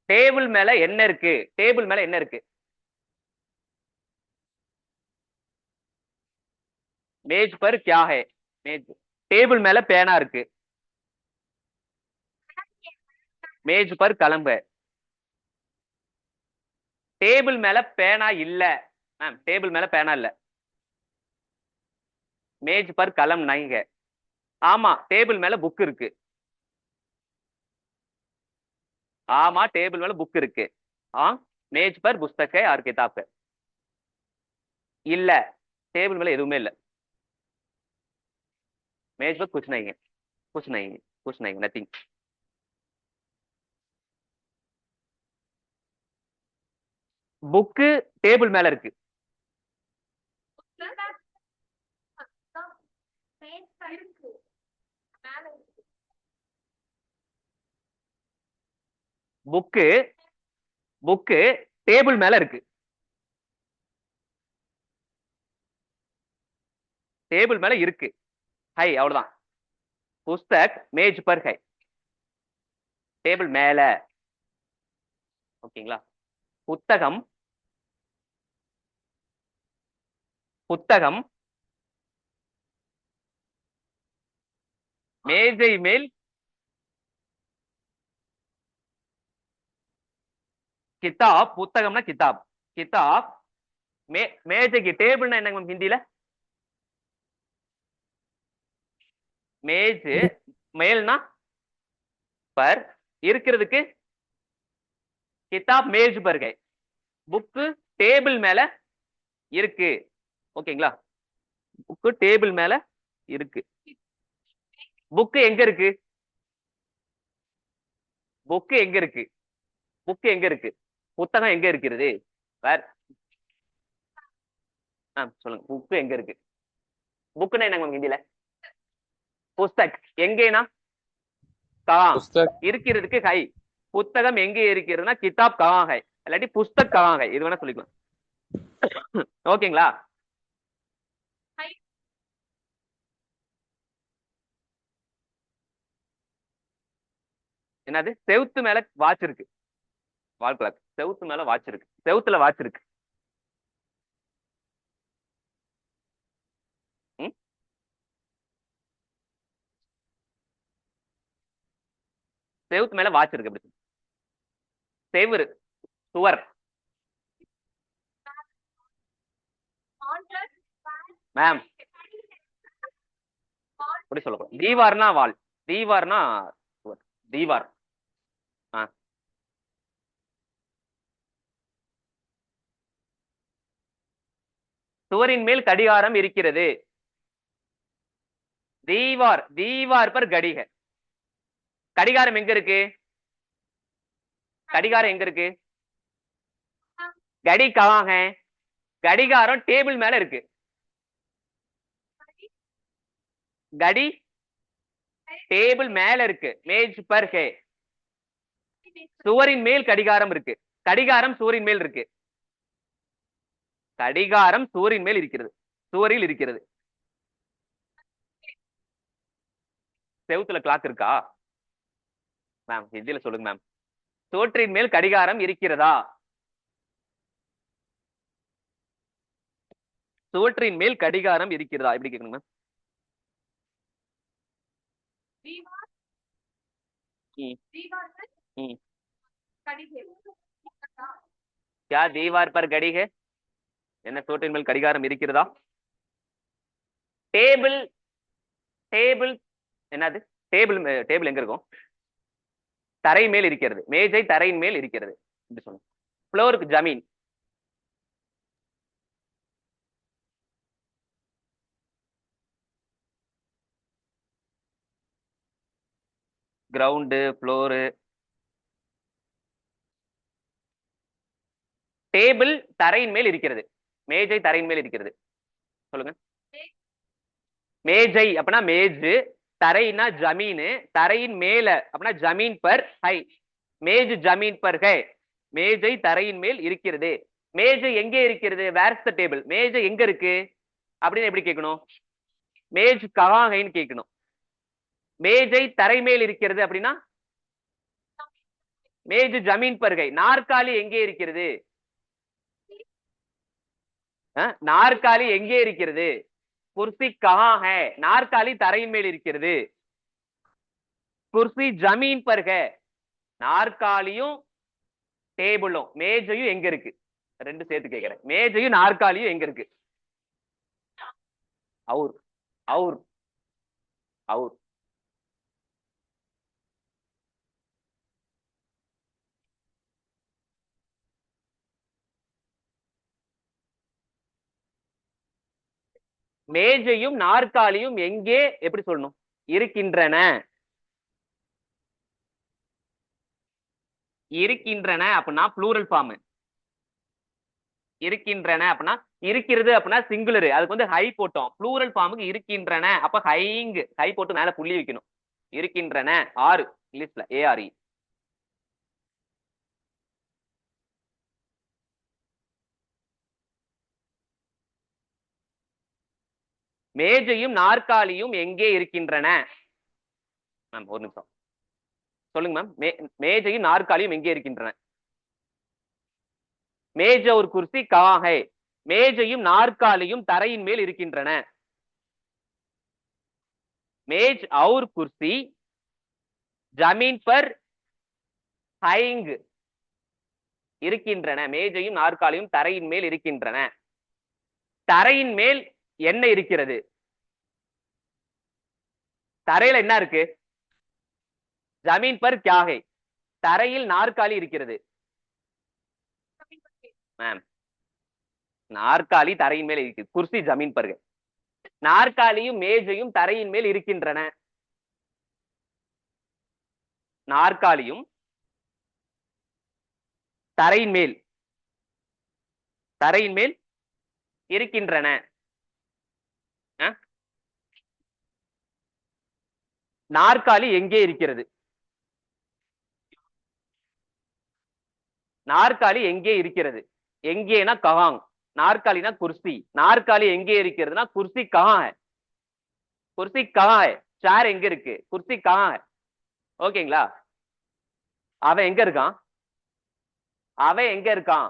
டேபிள் மேல என்ன இருக்கு? டேபிள் மேல என்ன இருக்கு? மேஜ் பர் क्या है? மேஜ். டேபிள் மேல பேனா இருக்கு. மேஜ் பர் கலம் है. டேபிள் மேல பேனா இல்ல. மேம் டேபிள் மேல பேனா இல்ல. மேஜ் பர் கலம் नहीं है. ஆமா டேபிள் மேல புக் இருக்கு. ஆமா டேபிள் மேல புக் இருக்கு. ஆ மேஜ் பர் புஸ்தக் है और किताब है. இல்ல டேபிள் மேல எதுவுமே இல்ல. मेज पर कुछ नहीं है. कुछ नहीं है. कुछ नहीं, नथिंग. புக்கு டேபிள் மேல இருக்கு. புக்கு புக்கு டேபிள் மேல இருக்கு. டேபிள் மேல இருக்கு. ஹை அவ்வளவுதான். Pustak மேஜ் per high. டேபிள் மேல. ஓகேங்களா? புத்தகம் புத்தகம் மேஜை மேல் கிதாப் புத்தகம்னா கிதாப். கிதாப். மேஜைக்கு டேபிள்னா என்னங்க மேம் ஹிந்தியில? மேஜ். மேல்னா பர். இருக்கிறதுக்கு கிதாப் மேஜ் பர் கை. புக்கு டேபிள் மேல இருக்கு. ஓகேங்களா? புக்கு டேபிள் மேல இருக்கு. புக்கு எங்க இருக்கு? புக்கு எங்க இருக்கு? புக்கு எங்க இருக்கு? புத்தகம் எங்க இருக்கிறது? வேற சொல்லுங்க. புக்கு எங்க இருக்கு? புக்குன்னா என்னங்க மேம் ஹிந்தியில? புஸ்தக். எங்கேனா கஹாं. புஸ்தக் இருக்கிறதுக்கு ஹை. புத்தகம் எங்கே இருக்கிறதுனா கிதாப் கஹாं ஹை, இல்லாட்டி புஸ்தக் கஹாं ஹை, இது வேணா சொல்லிக்கலாம். ஓகேங்களா? என்னது? செவுத்து மேல வாட்ச் இருக்கு. Wall clock. செவுத்து மேல வாட்ச் இருக்கு. செவுத்துல வாட்ச் இருக்கு. ம்? செவுத்து மேல வாட்ச் இருக்கு. அப்படி செவுரு, சுவர். மேம் அப்படி சொல்லக்கூடாது. தீவார்னா வால். தீவார்னா சுவர். தீவார். சுவரின் மேல் கடிகாரம் இருக்கிறது. தீவார். தீவார் பர் கடி है. கடிகாரம் எங்க இருக்கு? கடிகாரம் எங்க இருக்கு? கடி கஹாं है? கடிகாரம் டேபிள் மேல இருக்கு. கடி டேபிள் மேல இருக்கு. மேஜ் பர் है. சுவரின் மேல் கடிகாரம் இருக்கு. கடிகாரம் சுவரின் மேல் இருக்கு. கடிகாரம் சுவரின் மேல் இருக்கிறது. சுவரில் இருக்கிறது. செவுத்துல கிளாக் இருக்கா மேம்? ஹிந்தியில சொல்லுங்க மேம். சுவற்றின் மேல் கடிகாரம் இருக்கிறதா? சுவற்றின் மேல் கடிகாரம் இருக்கிறதா? எப்படி கேட்கணும் மேம்? क्या दीवार पर घड़ी है? என்ன சுவற்றின் மேல் கடிகாரம் இருக்கிறதா? டேபிள். டேபிள் என்னது? டேபிள். டேபிள் எங்க இருக்கும்? தரை மேல் இருக்கிறது. மேஜை தரையின் மேல் இருக்கிறது. இப்படி சொல்லுங்க. ஃப்ளோருக்கு ஜமீன். Ground, floor. டேபிள் தரையின் மேல் இருக்கிறது. மேஜை தரையின் மேல் இருக்கிறது. சொல்லுங்க. மேஜை அப்படின்னா மேஜ். தரைனா ஜமீன். தரையின் மேல அப்படின்னா ஜமீன் பர் ஹை. மேஜ் ஜமீன் பர் ஹை. மேஜை தரையின் மேல் இருக்கிறது. மேஜை எங்கே இருக்கிறது? Where's the table. மேஜை எங்க இருக்கு அப்படின்னு எப்படி கேட்கணும்? மேஜ் கஹாं ஹைன்னு கேட்கணும். மேஜை தரை மேல் இருக்கிறது அப்படின்னா மேஜ் ஜமீன் பர் ஹை. நாற்காலி எங்கே இருக்கிறது? நாற்காலி எங்கே இருக்கிறது? குர்சி கஹாं ஹை. நாற்காலி தரையின் மேல் இருக்கிறது. குர்சி ஜமீன் பர் ஹை. நாற்காலியும் டேபிளும் மேஜையும் எங்க இருக்கு? ரெண்டு சேர்த்து கேட்கிறேன். மேஜையும் நாற்காலியும் எங்க இருக்கு? அவுர். அவுர். அவுர். மேஜையும் நாற்காலியும் எங்கே எப்படி சொல்லணும்? இருக்கின்றன. இருக்கின்றன அப்படின்னா ப்ளூரல் ஃபார்ம். இருக்கின்றன அப்படின்னா இருக்கிறது அப்படின்னா சிங்குலர். அதுக்கு வந்து ஹை போட்டோம். ப்ளூரல் ஃபார்முக்கு இருக்கின்றன. அப்ப ஹைங். ஹை போட்டு மேல புள்ளி வைக்கணும். இருக்கின்றன. ஆறு இங்கிலீஷ்ல ARE. மேஜையும் நாற்காலியும் எங்கே இருக்கின்றன? மேம் ஒரு நிமிஷம் சொல்லுங்க மேம். மேஜையும் நாற்காலியும் எங்கே இருக்கின்றன? மேஜ் और कुर्सी कहाँ है? மேஜையும் நாற்காலியும் தரையின் மேல் இருக்கின்றன. மேஜ் और कुर्सी जमीन पर हाइंग. இருக்கின்றன. மேஜையும் நாற்காலியும் தரையின் மேல் இருக்கின்றன. தரையின் மேல் என்ன இருக்கிறது? தரையில என்ன இருக்கு? ஜமீன் பர் கியா ஹை? தரையில் நாற்காலி இருக்கிறது. மேம், நாற்காலி தரையின் மேல் இருக்கு. குர்சி ஜமீன் பர் ஹை. நாற்காலியும் மேஜையும் தரையின் மேல் இருக்கின்றன. நாற்காலியும் தரையின் மேல் இருக்கின்றன. நாற்காலி எங்கே இருக்கிறது? நாற்காலி எங்கே இருக்கிறது? எங்கேனா கஹாங். நாற்காலினா குர்சி. நாற்காலி எங்கே இருக்கிறதுனா குர்சி கஹாं है? குர்சி கஹாं है? சேர் எங்க இருக்கு? குர்சி கஹாं है? ஓகேங்களா? அவன் எங்க இருக்கான்? அவன் எங்க இருக்கான்?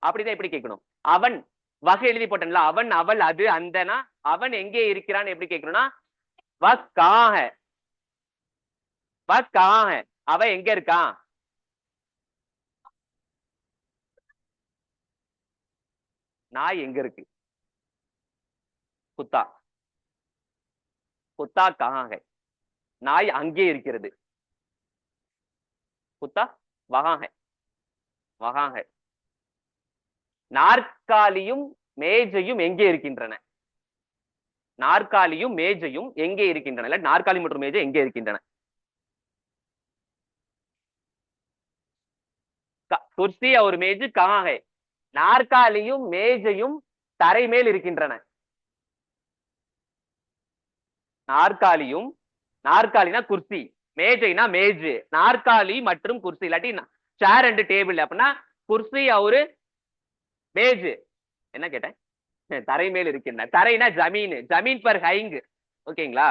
அப்படிதான் எப்படி கேட்கணும்? அவன் வகை எழுதி போட்டேன்ல, அவன் அவள் அது அந்தனா அவன் எங்கே இருக்கிறான் எப்படி கேட்கணும்னா வக் கஹாं है? வக் கஹாं है? அவன் எங்க இருக்கான்? நாய் எங்க இருக்கு? குத்தா. குத்தா கஹாं है? நாய் அங்கே இருக்கிறது. குத்தா வஹாं है. வஹாं है. நாற்காலியும் மேஜையும் எங்கே இருக்கின்றன? நாற்காலியும் மேஜையும் எங்கே இருக்கின்றன? இல்ல நாற்காலி மற்றும் மேஜை எங்கே இருக்கின்றன? குர்சி और मेज कहाँ है? நாற்காலியும் மேஜையும் தரை மேல் இருக்கின்றன. நாற்காலியும், நாற்காலினா குர்சி, மேஜைனா மேஜ். நாற்காலி மற்றும் குர்சி இல்லாட்டி சேர் அண்ட் டேபிள் அப்படின்னா குர்சி ஒரு மேஜ். என்ன கேட்டேன்? தரை மேல் இருக்கின்றன. தரைனா ஜமீன். ஜமீன் பர் ஹைங். ஓகேங்களா?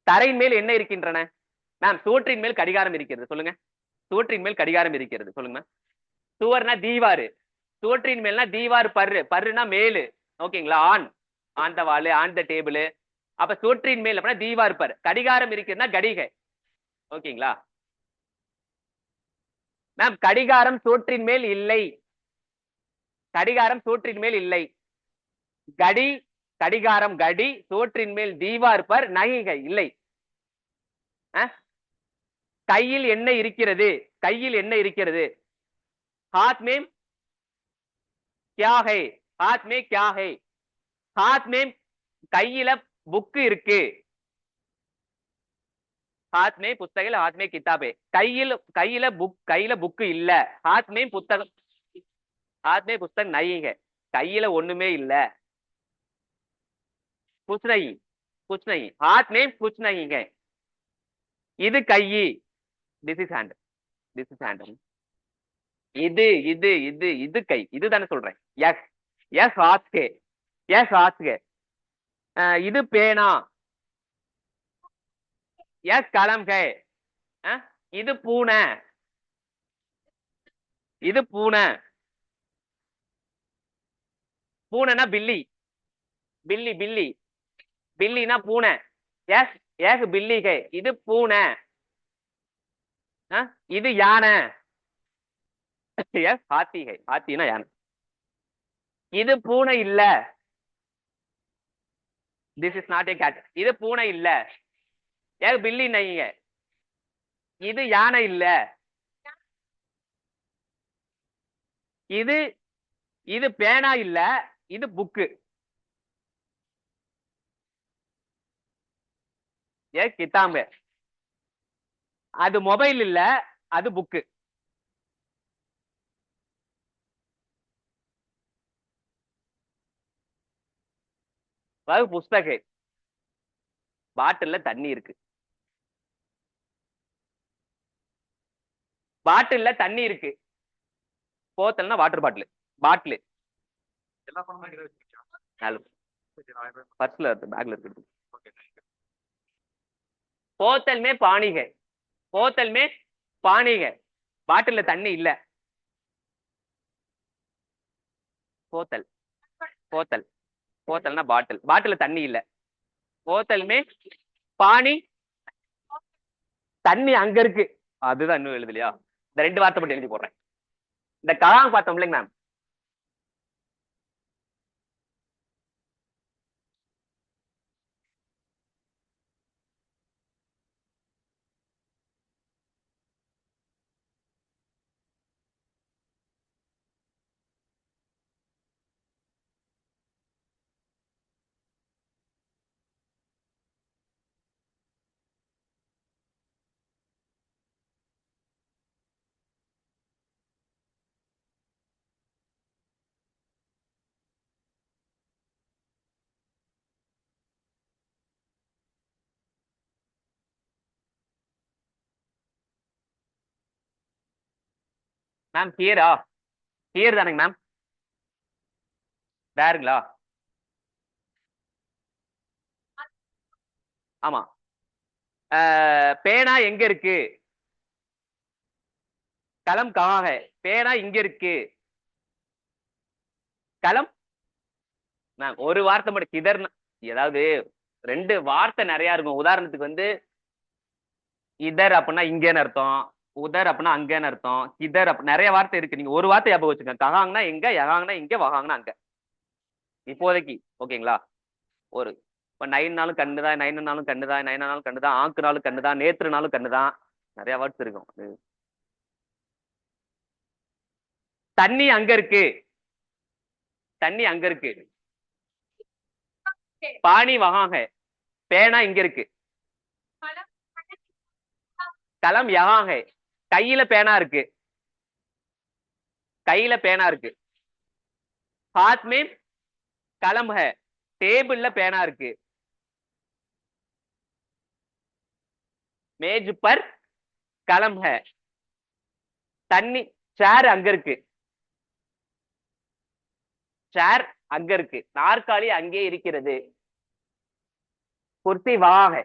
தரையின் மேல் என்ன இருக்கின்றன? மேம், சுவற்றின் மேல் கடிகாரம் இருக்கிறது. சொல்லுங்க. சுவற்றின் மேல் கடிகாரம் இருக்கிறது. சொல்லுங்க. சுவர்னா தீவாரு. சுவற்றின் மேல்னா தீவார் பர்ரு. பர்ருனா மேலு. ஓகேங்களா? On on the wall, on the table. அப்ப சுவற்றின் மேல் அப்படின்னா தீவார் பர். கடிகாரம் இருக்குதுன்னா கடிகை. ஓகேங்களா? மேம், கடிகாரம் சுவற்றின் மேல் இல்லை. கடிகாரம் சுவற்றின் மேல் இல்லை. கடி, கடிகாரம் கடி, சுவற்றின் மேல் தீவார் பர் நகிகை இல்லை. கையில் என்ன இருக்கிறது? கையில் என்ன இருக்கிறது? हाथ में क्या है? हाथ में क्या है? हाथ में கையில புக் இருக்கு. हाथ में पुस्तक இல்ல, हाथ में किताब है. கையில புக் இல்ல. हाथ में புத்தகம், हाथ में पुस्तक नहीं है. கையில ஒண்ணுமே இல்ல. कुछ नहीं, कुछ नहीं. हाथ में कुछ नहीं है. இது கை. this is hand. this is hand. இது இது இது இது கை. இதுதானே சொல்றேன். எஸ் எஸ் ஹாத் எஸ் ஹாத். இது பேனா. எஸ் கலம் கே. இது பூனை. இது பூனை. பூனைனா பில்லி. பில்லி பில்லி பில்லினா பூனை. எஸ் எஸ் பில்லி கே. இது பூனை. இது யானை. எஸ் ஹாத்தி है. ஹாத்தினா யானை. இது பூனை இல்ல. this is not a cat. இது பூனை இல்ல. ஏ பில்லி नहीं है. இது யானை இல்ல. இது இது பேனா இல்ல. இது புக்கு. ஏ கிதாப். அது மொபைல் இல்ல. அது புக்கு. புஸ்தக. பாட்டில்ல தண்ணி இருக்கு. பாட்டில்ல தண்ணி இருக்கு. போத்தல்னா வாட்டர் பாட்டில். பாட்டில் பர்ஸ்ல இருக்கு, பேக்ல இருக்கு. போத்தல் மே பானி है. போத்தல் மே பானி है. பாட்டில்ல தண்ணி இல்ல. போத்தல் போத்தல் போத்தல்னா பாட்டில். பாட்டில தண்ணி இல்ல. போத்தல் மே பானி. தண்ணி அங்க இருக்கு. அதுதான் இன்னும் எழுதலையா? இந்த 2 வார்த்தை மட்டும் எழுதி போடுறேன். இந்த ககாங் பார்த்தோம் இல்லைங்க மேம். மேம் ஹியரா? ஹியர் தானேங்க மேம்? வேறுங்களா? ஆமா. பேனா எங்க இருக்கு? கலம் கஹாं ஹை? பேனா இங்க இருக்கு. கலம் மேம் ஒரு வார்த்தை மட்டும் கிதர்னா, ஏதாவது 2 வார்த்தை நிறைய இருக்கும். உதாரணத்துக்கு வந்து இதர் அப்படின்னா இங்கேன்னு அர்த்தம், உதர் அப்படின்னா அங்கேன்னு அர்த்தம், கிதர் அப்ப நிறைய வார்த்தை இருக்கு. நீங்க ஒரு வார்த்தை ஞாபகம் வச்சுக்கோங்க. கஹாங்னா எங்க, யகாங்னா இங்க, வகாங்னா அங்க. இப்போதைக்கு ஓகேங்களா? ஒரு இப்போ 9 கண்ணுதான், 9 கண்ணுதான், 9 கண்ணுதான், ஆக்குனாலும் கண்ணுதான், நேத்துனாலும் கண்ணுதான், நிறைய வேர்ட்ஸ் இருக்கும். தண்ணி அங்க இருக்கு. தண்ணி அங்க இருக்கு. பானி வகாங்க. பேனா இங்க இருக்கு. கலம் யகாங்க. கையில பேனா இருக்கு. கையில பேனா இருக்கு. हाथ में कलम है. டேபிள்ல பேனா இருக்கு. மேஜ் பர் கலம் है. தண்ணி சேர் அங்க இருக்கு. சேர் அங்க இருக்கு. நாற்காலி அங்கே இருக்கிறது. குர்சி வஹாं है.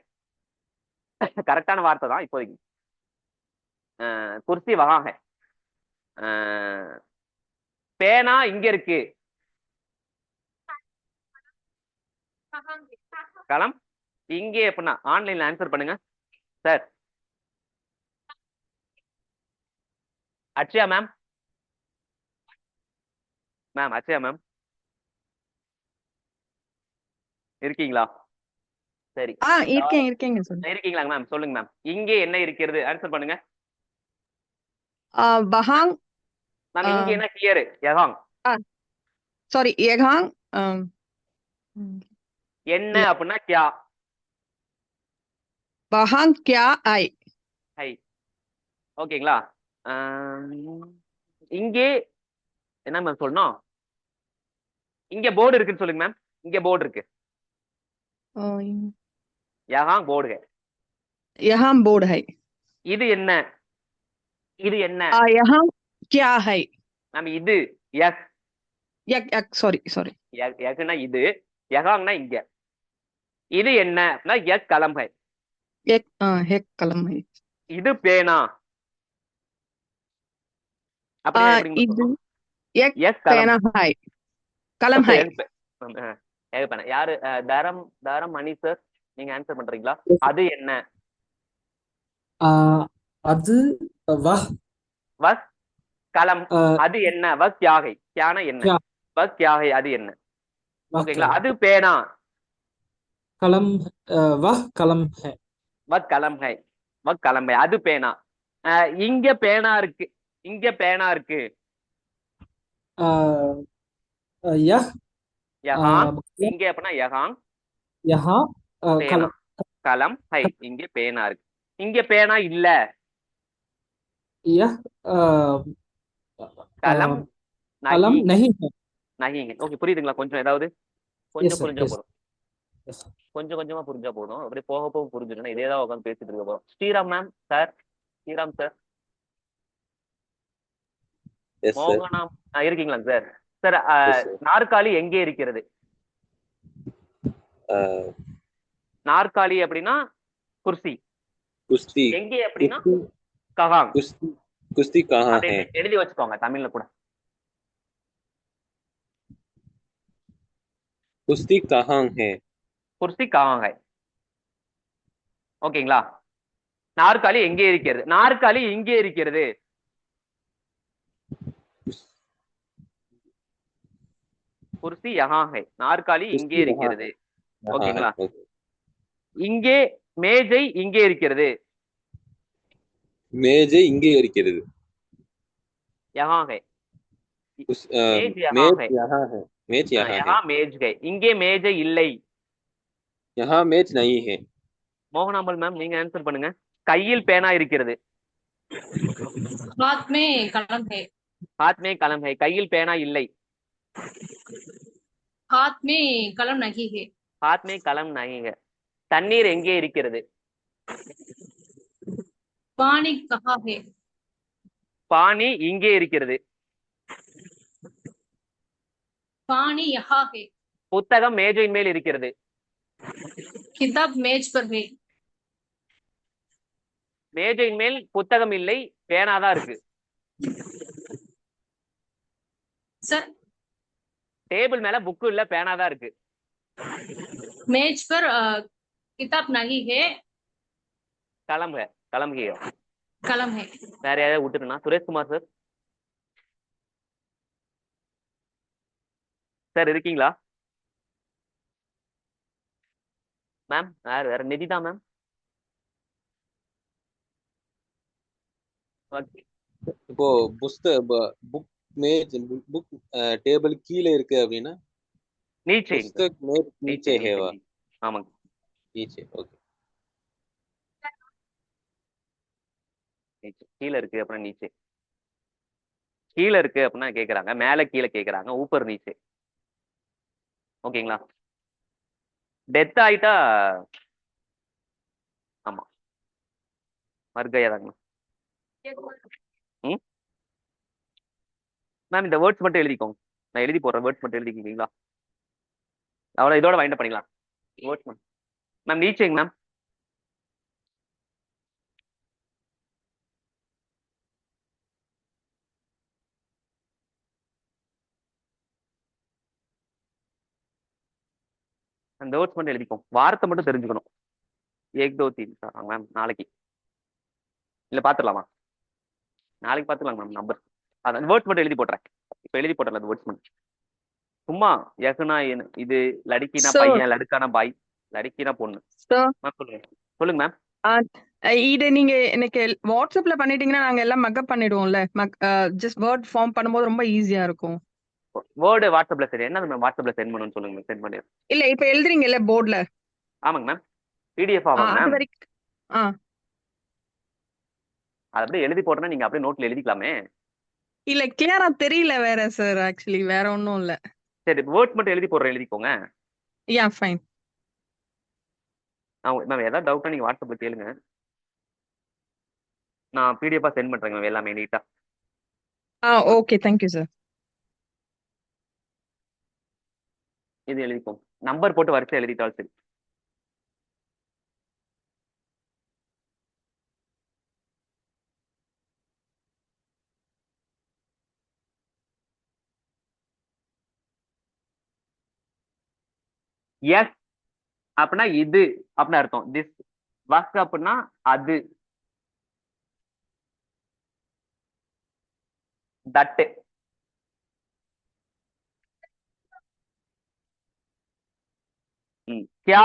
கரெக்டான வார்த்தை தான் இப்போதைக்கு. குர்சி வஹாं है. பேனா இங்க இருக்கு. கலம் இங்கே அப்படின்னா ஆன்லைன்ல ஆன்சர் பண்ணுங்க சார். அச்சயா மேம்? மேம் அச்சயா மேம் இருக்கீங்களா? சரி இருக்கேங்க சார். இருக்கீங்களா மேம்? சொல்லுங்க மேம். இங்கே என்ன இருக்கிறது? ஆன்சர் பண்ணுங்க பஹாங். மேம். இங்க என்ன கியர் யகாங். சாரி யகாங். என்ன அப்படின்னா கியா. பஹாங் கியா ஐ. ஹை. ஓகேங்களா? இங்கே என்ன மேம் சொல்லணும்? இங்க போர்டு இருக்குன்னு சொல்லுங்க மேம். இங்க போர்டு இருக்கு. யகாங் போர்டு है. यहाँ बोर्ड है. இது என்ன? இது என்ன यहाँ क्या है? மேம்? இது எஸ். सॉरी யக்னா இது, யகாங்னா இங்க. இது என்ன அப்படின்னா எக் கலம் है. एक कलम है. இது பேனா. அப்படியே எப்படிங்க இது சொல்லணும்? एक எஸ் கலம். पेना है. कलम है. ஏக பேனா. யாரு? தாரம் மணி சார், நீங்க ஆன்சர் பண்றீங்களா? அது என்ன? அது வஹ் வஸ் கலம். அஹ், அது என்ன? வஸ் கியாகை. கியானா என்ன? क्या வஸ் கியாகை அது என்ன? वह ஓகேங்களா? क्या அது பேனா. कलम वह कलम है. வக் கலம் ஹை. வக் கலம் ஹை அது பேனா. இங்க பேனா இருக்கு. இங்க பேனா இருக்கு. अह, यह யகாங் मतलब இங்க அப்படின்னா யகாங். यहाँ பேனா कलम கலம் ஹை. இங்க பேனா இருக்கு. இங்க பேனா இல்ல. यह अह, கலம் कलम நஹி. नहीं है. நஹிங்க. ஓகே புரியுதுங்களா? கொஞ்சம் ஏதாவது यस கொஞ்சம் सर புரிஞ்சா यस போதும். यस கொஞ்சம் கொஞ்சமா புரிஞ்சா போதும். அப்படியே போக போக புரிஞ்சிடும். இதே தான் உட்காந்து பேசிட்டு இருக்க போறோம். Sriram ma'am sir. Sriram sir. Yes sir. மோகனாம் இருக்கீங்களா சார்? Sir yes sir. நாற்காலி எங்கே இருக்கிறது? நாற்காலி அப்படின்னா குர்சி. குஸ்தி. எங்கே அப்படின்னா குஸ்தி. ககாங். குஸ்தி. குஸ்தி கஹாं அதை है? எழுதி வச்சுக்கோங்க தமிழ்ல கூட. कुश्ती कहाँ है? குர்சி ககாங் ஹை. ஓகேங்களா? நாற்காலி எங்கே இருக்கிறது? நாற்காலி இங்கே இருக்கிறது. குர்சி யஹா ஹை. நாற்காலி இங்கே कुश्ती यहाँ இருக்கிறது. है यहाँ है ஓகேங்களா? ओके இங்கே மேஜை இங்கே இருக்கிறது. மேஜை இங்கே இருக்கிறது யஹா ஹை. மேஜ் யஹா मेज ஹை. यहाँ है मेज यहाँ है யஹா மேஜ் ஹை. இங்கே மேஜை இல்லை. यहाँ मेज नहीं है மோகனாம்பல் மேம் நீங்க ஆன்சர் பண்ணுங்க. கையில் பேனா இருக்கிறது. हाथ में कलम है. हाथ में कलम है. கையில் பேனா இல்லை. हाथ में कलम नहीं है. हाथ में कलम नहीं है. தண்ணீர் எங்கே இருக்கிறது? पानी कहाँ है? பானி இங்கே இருக்கிறது. पानी यहाँ है. புத்தகம் மேஜையின் மேல் இருக்கிறது. किताब मेज पर है. மேஜையின் மேல் புத்தகம் இல்லை, பேனாதான் இருக்கு. सर டேபிள் மேல புக்கு இல்ல, பேனாதான் இருக்கு. मेज पर किताब नहीं है. கலம் है. கலம் கே. कलम है. வேற யாராவது விட்டுருனா? சுரேஷ்குமார் சார் சார் இருக்கீங்களா மேம்? வேற வேற நிதிதா மேம். இப்போ புக் மேஜ் புக் டேபிள் கீழே இருக்கு அப்படின்னா நீச்சே. पुस्तक मेज नीचे है वह ஆமாங்க. नीचे ओके நீச்சே. கீழே இருக்கு அப்படின்னா நீச்சே. கீழே இருக்கு அப்படின்னா கேக்குறாங்க, மேல கீழே கேக்குறாங்க, ஊப்பர் நீச்சே. ஓகேங்களா? டெத் ஆயிட்டா ஆமா மர்கையாதாங்க மேம். இந்த வேர்ட்ஸ் மட்டும் எழுதிக்கோங்க. நான் எழுதி போடுறேன். வேர்ட்ஸ் மட்டும் எழுதிக்கிங்களா? அவ்வளோ இதோட வைண்ட் பண்ணிக்கலாம். வேர்ட்ஸ் மட்டும் மேம். நீச்சேங்க மேம். அந்த வேர்ட்ஸ் மட்டும் எழுதிக்கோங்க. வார்த்தை மட்டும் தெரிஞ்சுக்கணும். ஏக் தோ தீன் சார் மேம். நாளைக்கு இல்ல பாத்துடலாமா? நாளைக்கு பாத்துக்கலாம் மேம். நம்பர் அந்த வேர்ட்ஸ் மட்டும் எழுதி போட்டுறேன். இப்ப எழுதி போட்டல அந்த வேர்ட்ஸ் மட்டும். சும்மா யகுனா இது லடிக்கினா Sir. பையன், லடுக்கானா பாய், லடிக்கினா பொண்ணு. சார் மேம் சொல்லுங்க. சொல்லுங்க மேம். இதை நீங்க எனக்கு வாட்ஸ்அப்ல பண்ணிட்டீங்கன்னா நாங்க எல்லாம் மக்கப் பண்ணிடுவோம்ல. ஜஸ்ட் வேர்ட் ஃபார்ம் பண்ணும்போது ரொம்ப ஈஸியா இருக்கும். வேர்டு வாட்ஸ்அப்ல சரி. என்ன மேம் வாட்ஸ்அப்ல சென்ட் பண்ணணும்னு சொல்லுங்க. சென்ட் பண்ணி. இல்ல இப்ப எழுதுறீங்கல்ல போர்ட்ல, ஆமாங்க மேம். பிடிஎஃப் ஆமாங்க அது மேம். வரைக்கும் அதை அப்படியே எழுதி போட்டோன்னா நீங்க அப்படியே நோட்ல எழுதிக்கலாமே. இல்ல கிளியரா தெரியல வேற சார். ஆக்சுவலி வேற ஒன்றும் இல்ல. சரி வேர்ட்ஸ் மட்டும் எழுதி போடுறேன், எழுதிக்கோங்க. Yeah fine. மேம் ஏதாவது டவுட்னா நீங்க வாட்ஸ்அப்ல கேளுங்க. நான் பிடிஎஃபா சென்ட் பண்றேங்க மேம் எல்லாமே நீட்டா. Okay thank you sir. இது எழுதிக்கோங்க. நம்பர் போட்டு வரிசை எழுதிட்டாலும் சரி. எஸ் அப்படின்னா இது அப்படின்னு அர்த்தம். திஸ் வஸ் அப்படின்னா அது. தட்டு. क्या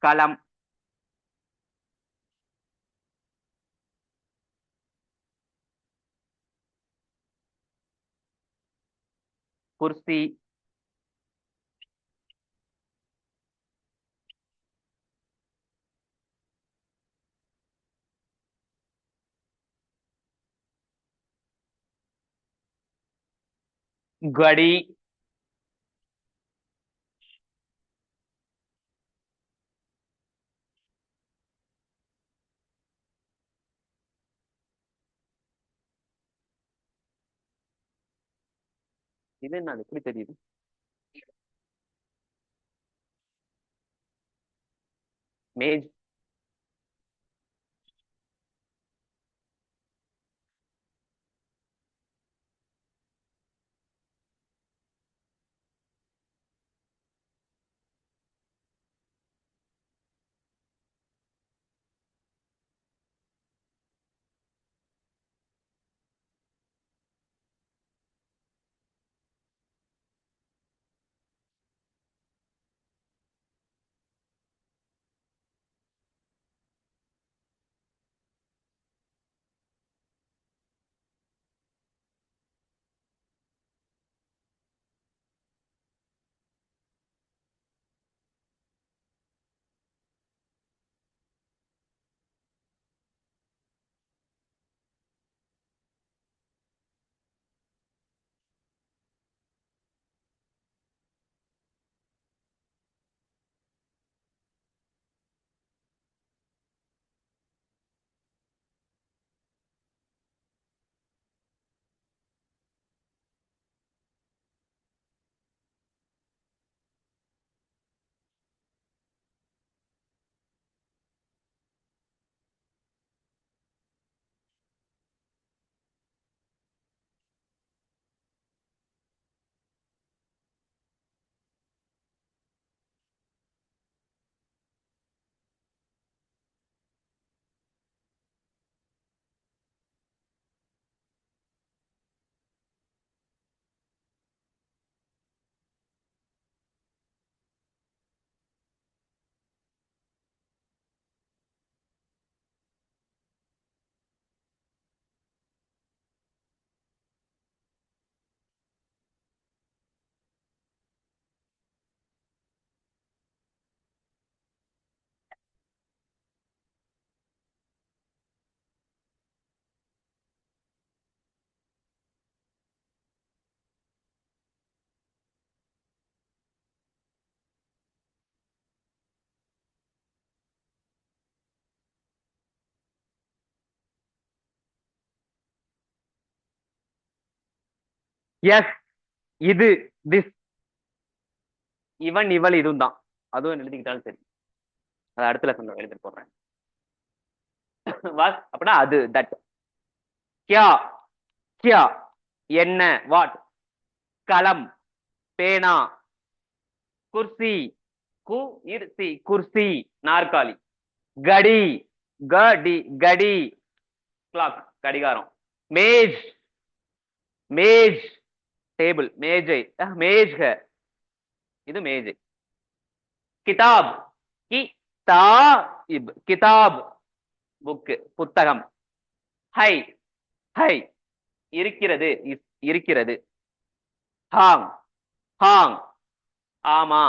कलम. कुर्सी. घड़ी. இது என்ன எப்படி தெரியுது? மேஜ். எஸ், இது, திஸ், இவன் இவள் இதுவும் தான். அதுவும் எழுதிக்கிட்டாலும் சரி. அது அடுத்த லெசன்ல எழுதி போடுறேன். வாஸ் அப்படின்னா அது, தட். கியா, கியா என்ன, வாட். களம், பேனா. குர்சி, கு இர்சி, குர்சி நாற்காலி. கடி, கடி, கடி கிளாக் கடிகாரம். மேஜ், மேஜ் டேபிள், மேஜை, மேஜ் है, இது மேஜை. கிதாப், கிதாப், கிதாப் புக், புத்தகம். ஹை, ஹை இருக்கிறது, இருக்கிறது. ஹாங், ஹாங் ஆமா,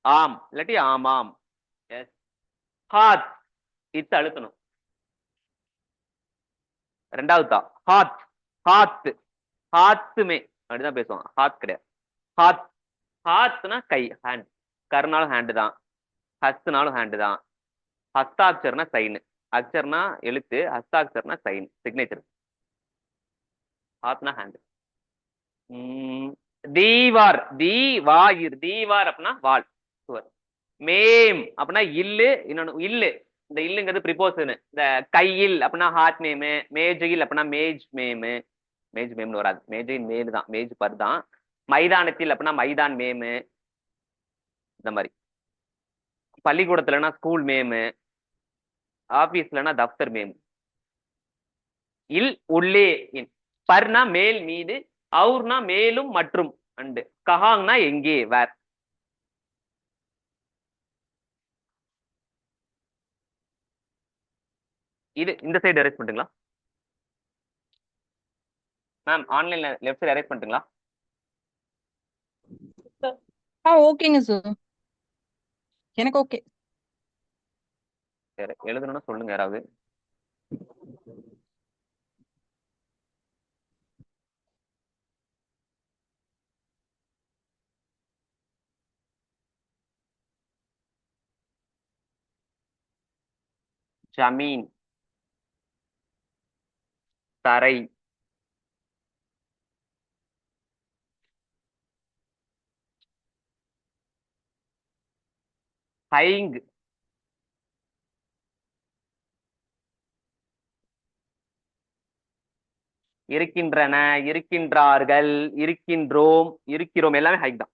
ஆம் இல்லாட்டி ஆமாம். எஸ். ஹாத், இத்து அழுத்தணும். ரெண்டாவது தான் ஹாத், ஹாத், ஹாத்துமே அப்படிதான் பேசுவாங்க, ஹாத் கிடையாது. ஹாத், ஹாத்னா கை, ஹேண்ட். கர்னாலும் ஹேண்டு தான், ஹஸ்னாலும் ஹேண்டு தான். ஹஸ்தாட்சர்னா சைனு, அக்சர்னா எழுத்து, ஹஸ்தாட்சர்னா சைன், சிக்னேச்சர். ஹாத்னா ஹேண்டு. தீவார், தீவாயிர், தீவார் அப்படின்னா வால், சுவர். மேம் அப்படின்னா இல்லு, இன்னொன்னு இல்லு. இந்த இல்லுங்கிறது ப்ரிபோசன். இந்த கையில் அப்படின்னா ஹார்ட் மேமு, மேஜையில் அப்படின்னா மேஜ் மேமு. மேஜ் மேம்னு வராது, மேஜையின் மேலு தான், மேஜ் பர் தான். மைதானத்தில் அப்படின்னா மைதான் மேமு, இந்த மாதிரி. பள்ளிக்கூடத்துலன்னா ஸ்கூல் மேமு, ஆபீஸ்லன்னா தப்தர் மேமு. இல், உள்ளே, இன். பர்னா மேல், மீது. அவுர்னா மேலும், மற்றும். அண்டு கஹாங்னா எங்கே, வேர். இது இந்த சைடு அரேஞ்ச் பண்ணுங்களா மேம்? ஆன்லைன்ல லெஃப்ட் சைடு அரேஞ்ச் பண்ணுங்களா? ஓகேங்க சார், எனக்கு ஓகே. சரி, எழுதணும்னா சொல்லுங்க யாராவது. ஜமீன், தரை. ஹைங், இருக்கின்றன, இருக்கின்றார்கள், இருக்கின்றோம், இருக்கிறோம், எல்லாமே ஹைக் தான்.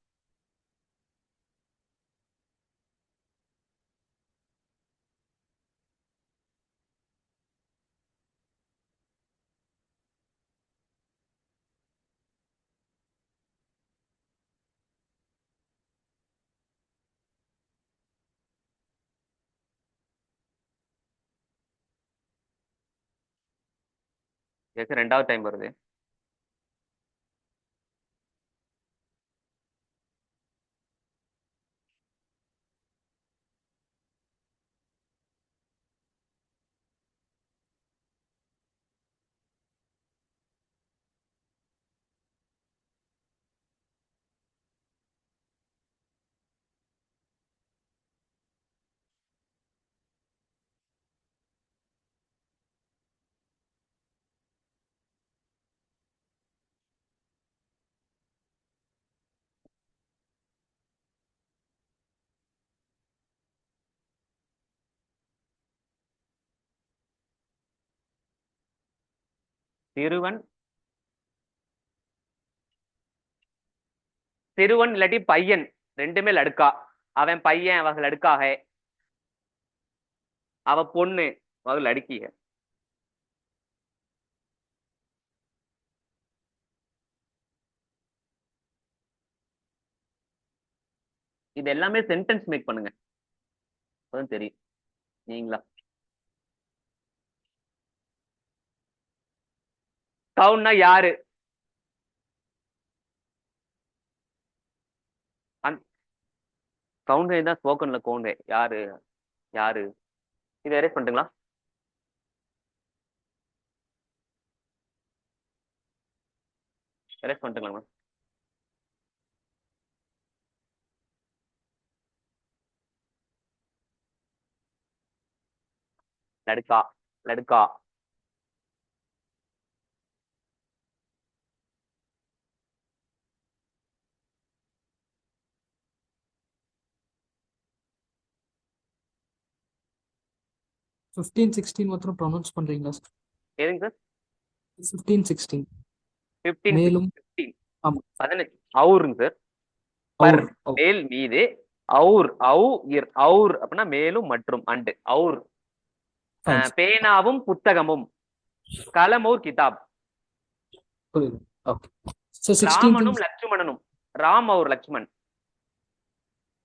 ரெண்டாவது டைம் வருது. சிறுவன், சிறுவன் இல்லாட்டி பையன், ரெண்டுமே லடுக்கா. அவன் பையன், அவ லடுக்காக. அவ பொண்ணு, அவ லடுக்கிக. இது எல்லாமே சென்டென்ஸ் மேக் பண்ணுங்க, அப்பதான் தெரியும். நீங்களா? கவுன்னா யாரு? கவுண்டே தான் ஸ்போக்கன்ல கவுண்டே. யாரு, யாரு? இதை erase பண்ணிட்டுங்களா? erase பண்ணிட்டுங்களா? லடுக்கா, லடுக்கா. 15, 16 மாத்திரம் ப்ரொனவுன்ஸ் பண்றீங்களா சார்? எதுங்க சார்? 15, 16 15 மேலும் 15 ஆமா 15 அவுருங்க சார். பர் அவுர் அவுர் மேல் மீது அவுர் அவு இர் அவுர் அப்படின்னா மேலும் மற்றும் அண்டு அவுர். Fine sir. பேனாவும் புத்தகமும் கலம் ஒரு கிதாப். புரியுது. Okay sir. 16th ராமனும் லட்சுமணனும் ராம் அவர் லட்சுமண்.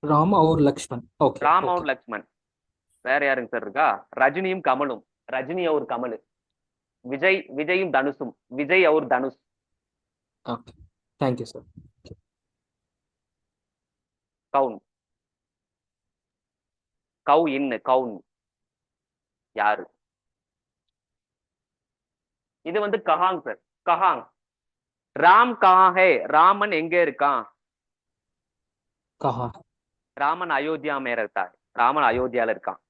ராம் அவுர் லக்ஷ்மண். ஓகே ராம் ஓகே அவர் லட்சுமண். வேற யாருங்க சார் இருக்கா? ரஜினியும் கமலும் ரஜினி அவர் கமலு. விஜயும் தனுஷும் விஜய் அவர் தனுஷ். ஓகே. Thank you sir. கவுன் கவு இன்னு கவுன் யாரு? இது வந்து கஹாங் சார். கஹாங். ராம் கஹா ஹே ராமன் எங்க இருக்கான்? கஹா ராமன் அயோத்தியா மே रहता है. ராமன் அயோத்தியால இருக்கான்.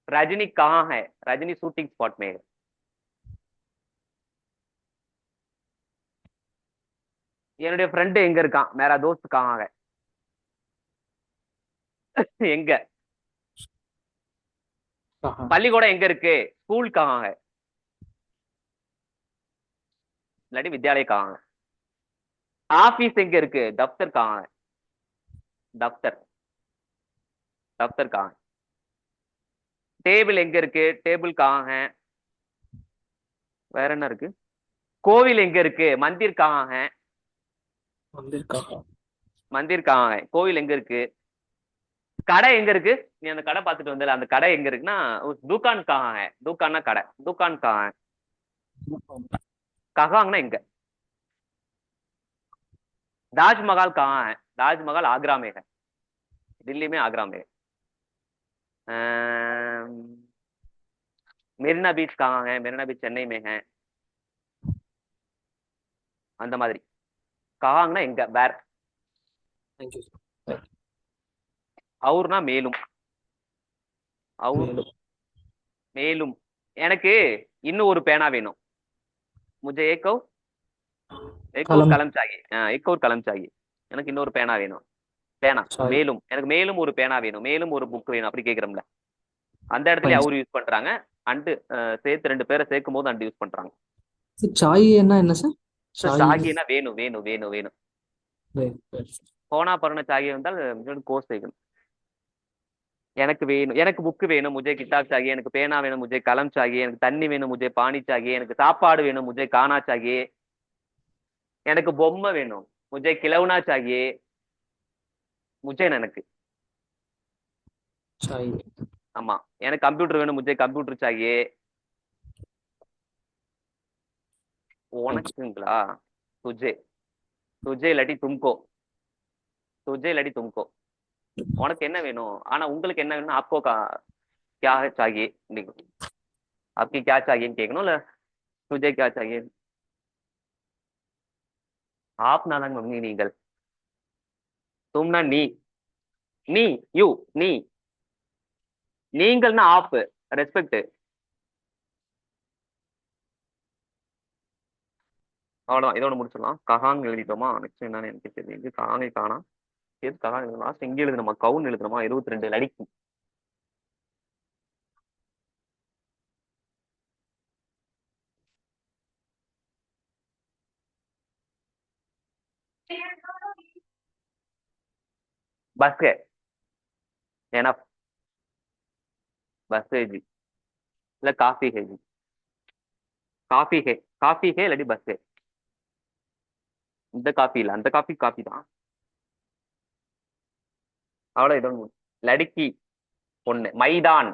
ரஜினி கஹா ஹே ரஜினி ஷூட்டிங் ஸ்பாட் மே. என்னுடைய ஃப்ரெண்டு எங்க இருக்கான்? மேரா தோஸ்த் கஹா ஹே. எங்க? கஹா பள்ளிக்கூடம் எங்க இருக்கு? ஸ்கூல் கஹா ஹே. இல்லாட்டி வித்யாலய கஹா ஹே. ஆபீஸ் எங்க இருக்கு? தப்தர் கஹா ஹே. दफ्तर दफ्तर कहाँ है? टेबल எங்க இருக்கு? டேபிள் कहाँ है? வேற என்ன இருக்கு? கோவில் எங்க இருக்கு? மந்திர் कहाँ है? மந்திர் கஹா மந்திர் कहाँ है? கோவில் எங்க இருக்கு? கடை எங்க இருக்கு? நீ அந்த கடை பார்த்துட்டு வந்தல, அந்த கடை எங்க இருக்குன்னா துகான் कहाँ है? துகான்னா கடை. துகான் कहाँ है? கஹாங்னா எங்க? ताजमहल कहाँ है? ताजमहल आगरा में है. दिल्ली में आगरा में है. மெரினா பீச் कहाँ है? மெரினா பீச் சென்னை में है. அந்த மாதிரி கஹாங்னா எங்க? வேர். Thank you sir. அவுர்னா மேலும். அவுர் மேலும் மேலும். எனக்கு இன்னும் ஒரு பேனா வேணும். मुझे एक और கலம் कलम चाहिए. एक और कलम चाहिए. எனக்கு இன்னொரு பேனா வேணும். பேனா சாரி மேலும் எனக்கு மேலும் ஒரு பேனா வேணும், மேலும் ஒரு புக் வேணும் அப்படி கேக்குறோம்ல, அந்த இடத்துல ஃபைன் அவர் யூஸ் பண்றாங்க. அண்டு சேர்த்து ரெண்டு பேரை சேர்க்கும் போது அண்டு யூஸ் பண்றாங்க. சார். சாய் என்ன சார்? சார் சாய் சாகினா வேணும் வேணும் வேணும் வேணும். போனா பரண சாகி வந்தால் கோர்ஸ் செய்யணும். எனக்கு வேணும், எனக்கு புக்கு வேணும், முஜே கிதாப் சாகியே. எனக்கு பேனா வேணும், முஜே கலம் சாகியே. எனக்கு தண்ணி வேணும், முஜே பானி சாகியே. எனக்கு சாப்பாடு வேணும், முஜே கானா சாகியே. எனக்கு பொம்மை வேணும், முஜே கிலவுனா சாகியே. முஜே எனக்கு சாய் ஆமா. எனக்கு கம்ப்யூட்டர் வேணும், முஜே கம்ப்யூட்டர் சாகியே. தேங்க்யூ. உனக்குங்களா? துஜே துஜே இல்லாட்டி தும்கோ. துஜே இல்லாட்டி தும்கோ. உனக்கு என்ன வேணும்? ஆனா உங்களுக்கு என்ன வேணும்? ஆப்கோ क्या चाहिए? आपकी क्या चाहिए கேட்கணும். तुझे क्या चाहिए? ஆப்னா தாங்க மம்மி நீங்கள். தும்னா நீ. நீ யூ நீ. நீங்கள்னா ஆப். ரெஸ்பெக்ட். அவ்வளவுதான். இதோட முடிச்சிடலாம். கஹாங் எழுதிட்டோமா? நெக்ஸ்ட் என்னன்னு எனக்கு தெரியுது. கஹாங்கை காணா. எது கஹாங் எழுதணும்? லாஸ்ட் எங்க எழுதணுமா? கவுன் எழுதணுமா? 22 லடிக்கு. बस है एनफ. बस है जी. இல்ல காஃபி है जी. காஃபி है. காஃபி है இல்லாட்டி பஸ் है. இந்த காஃபி இல்ல, அந்த காஃபி காஃபி தான். அவ்வளவு இதோட முடியும். லடுக்கி ஒண்ணு. மைதான்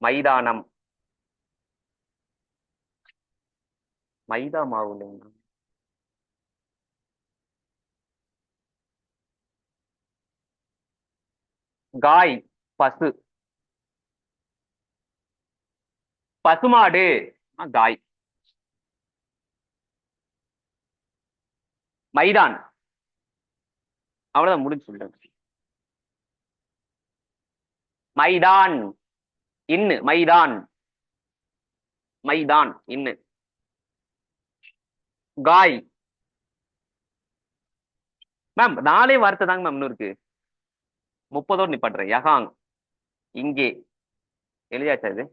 மைதானம். மைதா மாவு இல்லைங்க. காய் பசு. பசுமாடு காய். மைதான். அவ்வளவுதான் முடிஞ்சு சொல்றேன். மைதான் இன்னு. மைதான் மைதான் இன்னு. காய் மேம் 4 வார்த்தை தாங்க மேம் இன்னும் இருக்கு. 30ஓடு நிப்பாட்டுறேன். யஹாங் இங்கே எழுதியாச்சா இது?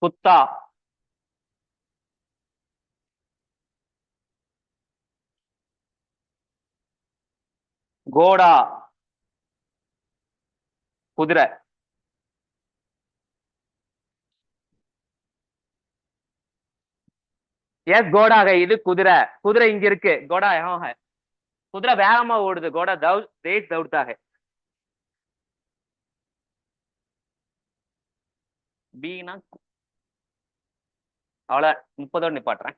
குத்தா கோடா குதிரை எஸ் கோடா है இது குதிரை. குதிரை இங்க இருக்கு. கோடா यहाँ है. குதிரை வேகமா ஓடுது. கோடா तेज दौड़ता है. பீனா அவ்வளோ 30ஓடு நிப்பாட்டுறேன்.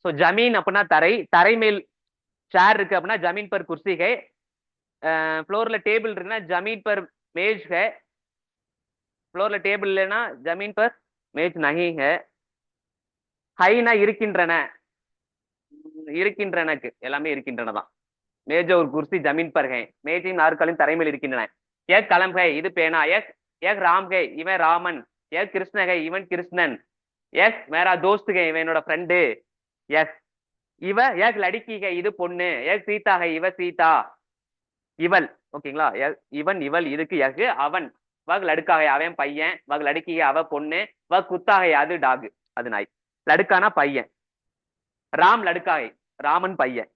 ஸோ ஜமீன் அப்படின்னா தரை. தரை மேல் சேர் இருக்கு அப்படின்னா ஜமீன் பர் குர்சி है. फ्लोरல டேபிள் இருக்குன்னா ஜமீன் பர் மேஜ் है. फ्लोरல டேபிள் இல்லைன்னா ஜமீன் பர் மேஜ் नहीं है. ஹைனா இருக்கின்றன. இருக்கின்றனக்கு எல்லாமே இருக்கின்றன தான். மேஜ ஒரு குர்சி ஜமீன் பர் है. மேஜையும் நாற்காலியும் தரை மேல் இருக்கின்றன. ஏக் கலம் है இது பேனா. ஏக் ராம் है இவன் ராமன். ஏக் கிருஷ்ண है இவன் கிருஷ்ணன். எஸ் மேரா தோஸ்த் है இவன் என்னோட ஃப்ரெண்டு. எஸ் இவ ஏக் லடிக்கி है இது பொண்ணு. ஏக் சீதா है இவ சீதா. இவள் ஓகேங்களா. இவன் இவள் இதுக்கு எக். அவன் வக் லடுக்கா है அவன் பையன். வக் லடுக்கி है அவ பொண்ணு. வக் குத்தா है அது டாக் அது நாய். லடுக்கானா பையன். ராம் லடுக்கா है ராமன் பையன்.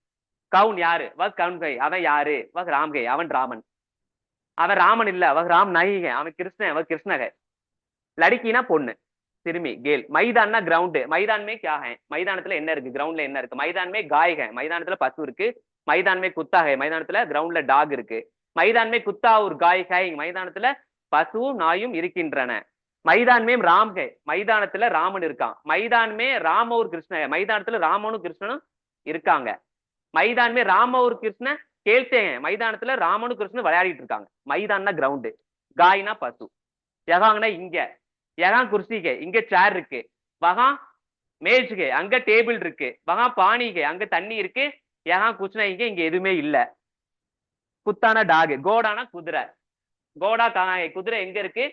கவுன் யாரு. வக் கவுன் है அவன் யாரு. வக் ராம் है அவன் ராமன். அவன் ராமன் இல்ல. வக் ராம் நஹி है அவன் கிருஷ்ணன். வக் கிருஷ்ண है. லடுக்கினா பொண்ணு சிறுமி கேல். மைதான்னா கிரவுண்ட். மைதான் में क्या है மைதானத்துல என்ன இருக்கு. கிரவுண்ட்ல என்ன இருக்கு. மைதான் में गाय है மைதானத்துல பசு இருக்கு. மைதான் में कुत्ता है மைதானத்துல கிரவுண்ட்ல டாக் இருக்கு. மைதான் में कुत्ता और गाय है மைதானத்துல பசுவும் நாயும் இருக்கின்றன. மைதான் में राम है மைதானத்துல ராமன் இருக்கான். மைதான் में राम और कृष्ण है மைதானத்துல ராமனும் கிருஷ்ணனும் இருக்காங்க. மைதான் में राम और कृष्ण खेलते हैं மைதானத்துல ராமனும் கிருஷ்ணனும் விளையாடிட்டு இருக்காங்க. மைதான்னா கிரவுண்ட். காய்னா பசு. யகாங்னா இங்க. யகாங் குர்சி है இங்க சேர் இருக்கு. வகா மேஜ் है அங்க டேபிள் இருக்கு. வகா பானி है அங்க தண்ணி இருக்கு. யகாங் குச் नहीं है இங்க எதுவுமே இல்ல. குத்தானா டாக். கோடானா குதிரை. கோடா கहाँ है குதிரை எங்க இருக்கு.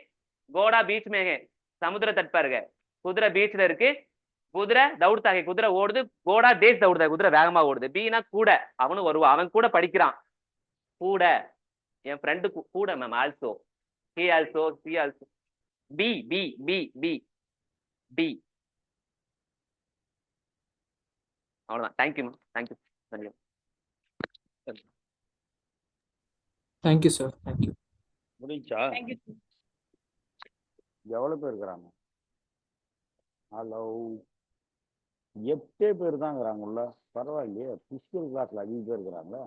கோடா பீச் में है சமுத்திர तट पर है. குதிரை பீச்ல இருக்கு. குதிரை दौड़ता है குதிரை ஓடுது. கோடா தேஸ் दौड़ता है குதிரை வேகமா ஓடுது. பீனா கூட அவனும் வருவான். அவன் கூட படிக்கிறான். கூட என் ஃப்ரெண்டு கூட ma'am. Also he also she also. B B B B B அவ்வளவுதான். Thank you ma'am. Thank you. Thank you sir. Thank you. முடிஞ்சா தேங்க்யூ. எவ்வளவு பேர் இருக்கிறாங்க? ஹலோ, 8 பேர் தான் இருக்கிறாங்க உள்ள. பரவாயில்லையே, பிசிக்கல் கிளாஸ்ல அதிக பேர் இருக்கிறாங்க.